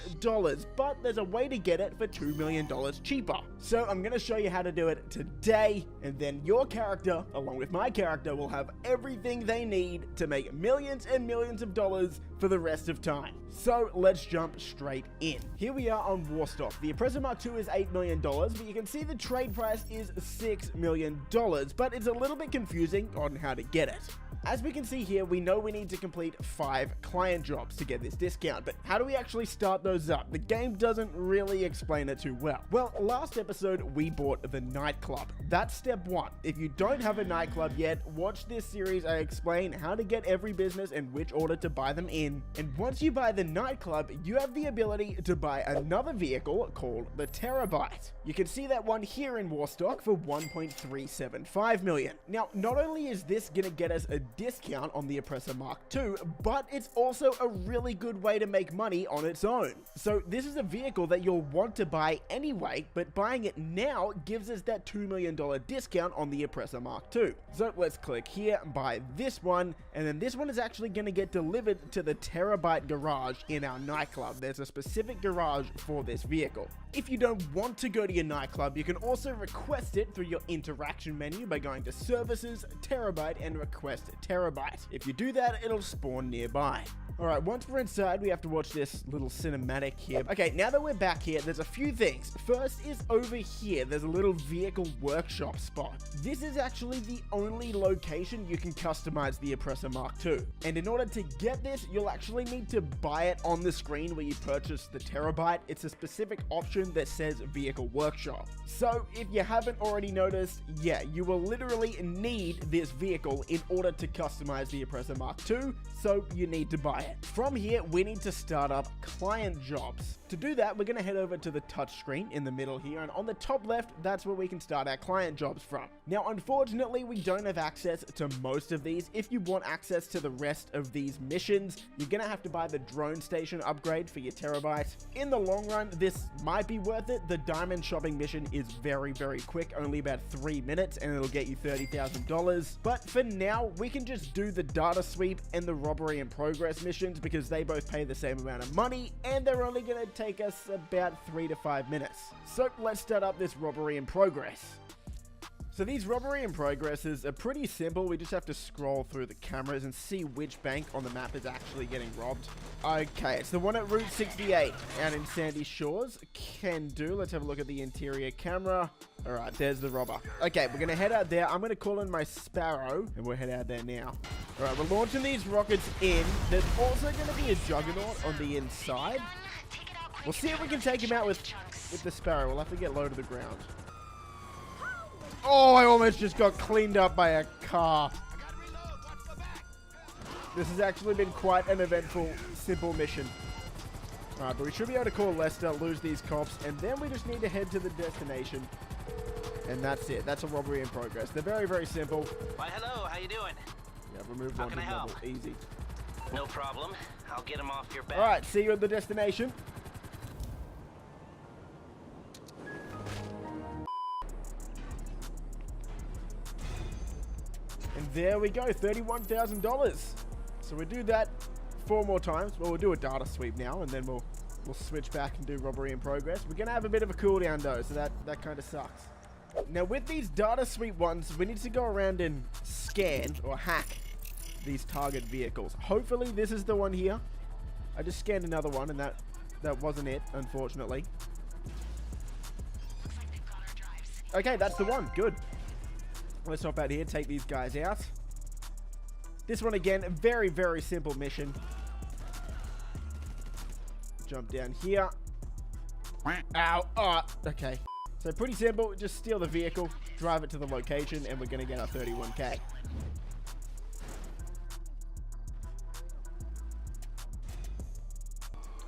but there's a way to get it for $2 million cheaper. So I'm going to show you how to do it today, and then your character, along with my character, will have everything they need to make millions and millions of dollars for the rest of time. So let's jump straight in. Here we are on Warstock. The Oppressor Mark II is $8 million, but you can see the trade price is $6 million, but it's a little bit confusing on how to get it. As we can see here, we know we need to complete 5 client jobs to get this discount, but how do we actually start those up? The game doesn't really explain it too well. Well, last episode, we bought the nightclub. That's step 1. If you don't have a nightclub yet, watch this series. I explain how to get every business and which order to buy them in. And once you buy the nightclub, you have the ability to buy another vehicle called the Terabyte. You can see that one here in Warstock for 1.375 million. Now, not only is this gonna get us a discount on the Oppressor Mark II, but it's also a really good way to make money on its own. So this is a vehicle that you'll want to buy anyway, but buying it now gives us that $2 million discount on the Oppressor Mark II. So let's click here and buy this one, and then this one is actually going to get delivered to the Terabyte garage in our nightclub. There's a specific garage for this vehicle. If you don't want to go to your nightclub, you can also request it through your interaction menu by going to Services, Terabyte, and Request Terabyte. If you do that, it'll spawn nearby. Alright, once we're inside, we have to watch this little cinematic here. Okay, now that we're back here, there's a few things. First is over here, there's a little vehicle workshop spot. This is actually the only location you can customize the Oppressor Mark II. And in order to get this, you'll actually need to buy it on the screen where you purchase the Terabyte. It's a specific option that says Vehicle Workshop. So, if you haven't already noticed, yeah, you will literally need this vehicle in order to customize the Oppressor Mark II, so you need to buy it. From here, we need to start up client jobs. To do that, we're going to head over to the touchscreen in the middle here, and on the top left, that's where we can start our client jobs from. Now, unfortunately, we don't have access to most of these. If you want access to the rest of these missions, you're going to have to buy the drone station upgrade for your Terabyte. In the long run, this might be worth it. The diamond shopping mission is very, very quick, only about 3 minutes, and it'll get you $30,000. But for now, we can just do the data sweep and the robbery in progress missions because they both pay the same amount of money, and they're only going to take us about 3 to 5 minutes. So let's start up this robbery in progress. So these robbery in progresses are pretty simple. We just have to scroll through the cameras and see which bank on the map is actually getting robbed. Okay, it's the one at Route 68 out in Sandy Shores. Can do. Let's have a look at the interior camera. All right, there's the robber. Okay, we're going to head out there. I'm going to call in my Sparrow, and we'll head out there now. All right, we're launching these rockets in. There's also going to be a Juggernaut on the inside. We'll see if we can take him out with the Sparrow. We'll have to get low to the ground. Oh, I almost just got cleaned up by a car. This has actually been quite an eventful, simple mission. Alright, but we should be able to call Lester, lose these cops, and then we just need to head to the destination. And that's it. That's a robbery in progress. They're very, very simple. Why, hello, how you doing? Yeah, remove How one can I level. help? Easy. No problem. I'll get him off your back. Alright, see you at the destination. And there we go, $31,000. So we do that 4 more times. Well, we'll do a data sweep now, and then we'll switch back and do robbery in progress. We're going to have a bit of a cooldown, though, so that kind of sucks. Now, with these data sweep ones, we need to go around and scan or hack these target vehicles. Hopefully, this is the one here. I just scanned another one, and that wasn't it, unfortunately. Okay, that's the one. Good. Let's hop out here, take these guys out. This one again, a very, very simple mission. Jump down here. Ow. Oh, okay. So pretty simple. Just steal the vehicle, drive it to the location, and we're going to get our 31K.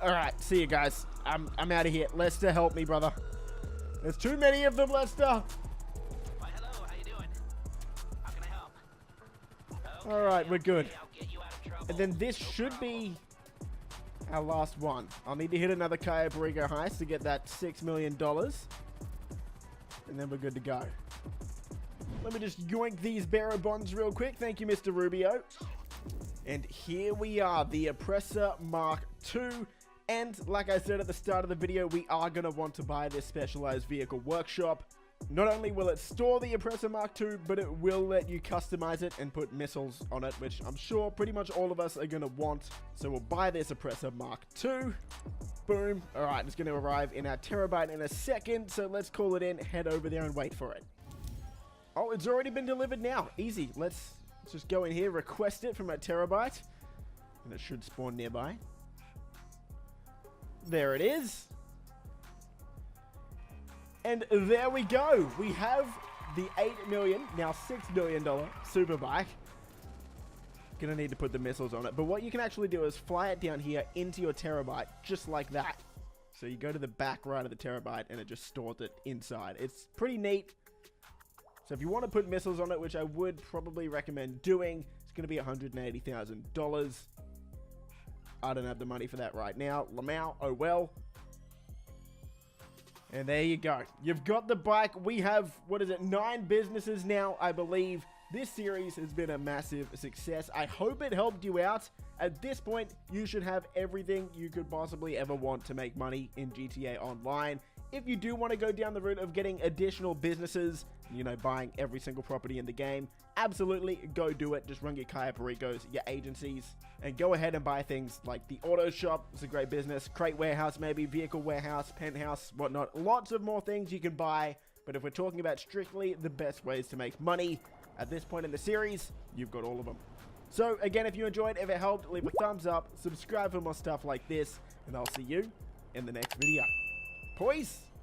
Alright, see you guys. I'm out of here. Lester, help me, brother. There's too many of them, Lester. Why, hello, how you doing? How can I help? Okay, Alright, we're good. I'll get you out of trouble. And then this should be our last one. I'll need to hit another Cayo Perico heist to get that $6 million. And then we're good to go. Let me just yoink these bearer bonds real quick. Thank you, Mr. Rubio. And here we are, the Oppressor Mark II. And like I said at the start of the video, we are going to want to buy this specialized vehicle workshop. Not only will it store the Oppressor Mark II, but it will let you customize it and put missiles on it, which I'm sure pretty much all of us are going to want. So we'll buy this Oppressor Mark II. Boom. All right, it's going to arrive in our Terabyte in a second. So let's call it in, head over there and wait for it. Oh, it's already been delivered now. Easy. Let's Let's just go in here, request it from a terabyte, and it should spawn nearby. There it is. And there we go. We have the $8 million, now $6 million superbike. Gonna need to put the missiles on it. But what you can actually do is fly it down here into your terabyte, just like that. So you go to the back right of the terabyte and it just stores it inside. It's pretty neat. So if you want to put missiles on it, which I would probably recommend doing, it's going to be $180,000. I don't have the money for that right now. Lamau, oh well. And there you go. You've got the bike. We have, what is it, 9 businesses now, I believe. This series has been a massive success. I hope it helped you out. At this point, you should have everything you could possibly ever want to make money in GTA Online. If you do want to go down the route of getting additional businesses, you know, buying every single property in the game, absolutely go do it. Just run your Kaya Pericos, your agencies, and go ahead and buy things like the auto shop. It's a great business. Crate warehouse, maybe vehicle warehouse, penthouse, whatnot. Lots of more things you can buy. But if we're talking about strictly the best ways to make money at this point in the series, you've got all of them. So again, if you enjoyed, if it helped, leave a thumbs up, subscribe for more stuff like this, and I'll see you in the next video. Peace!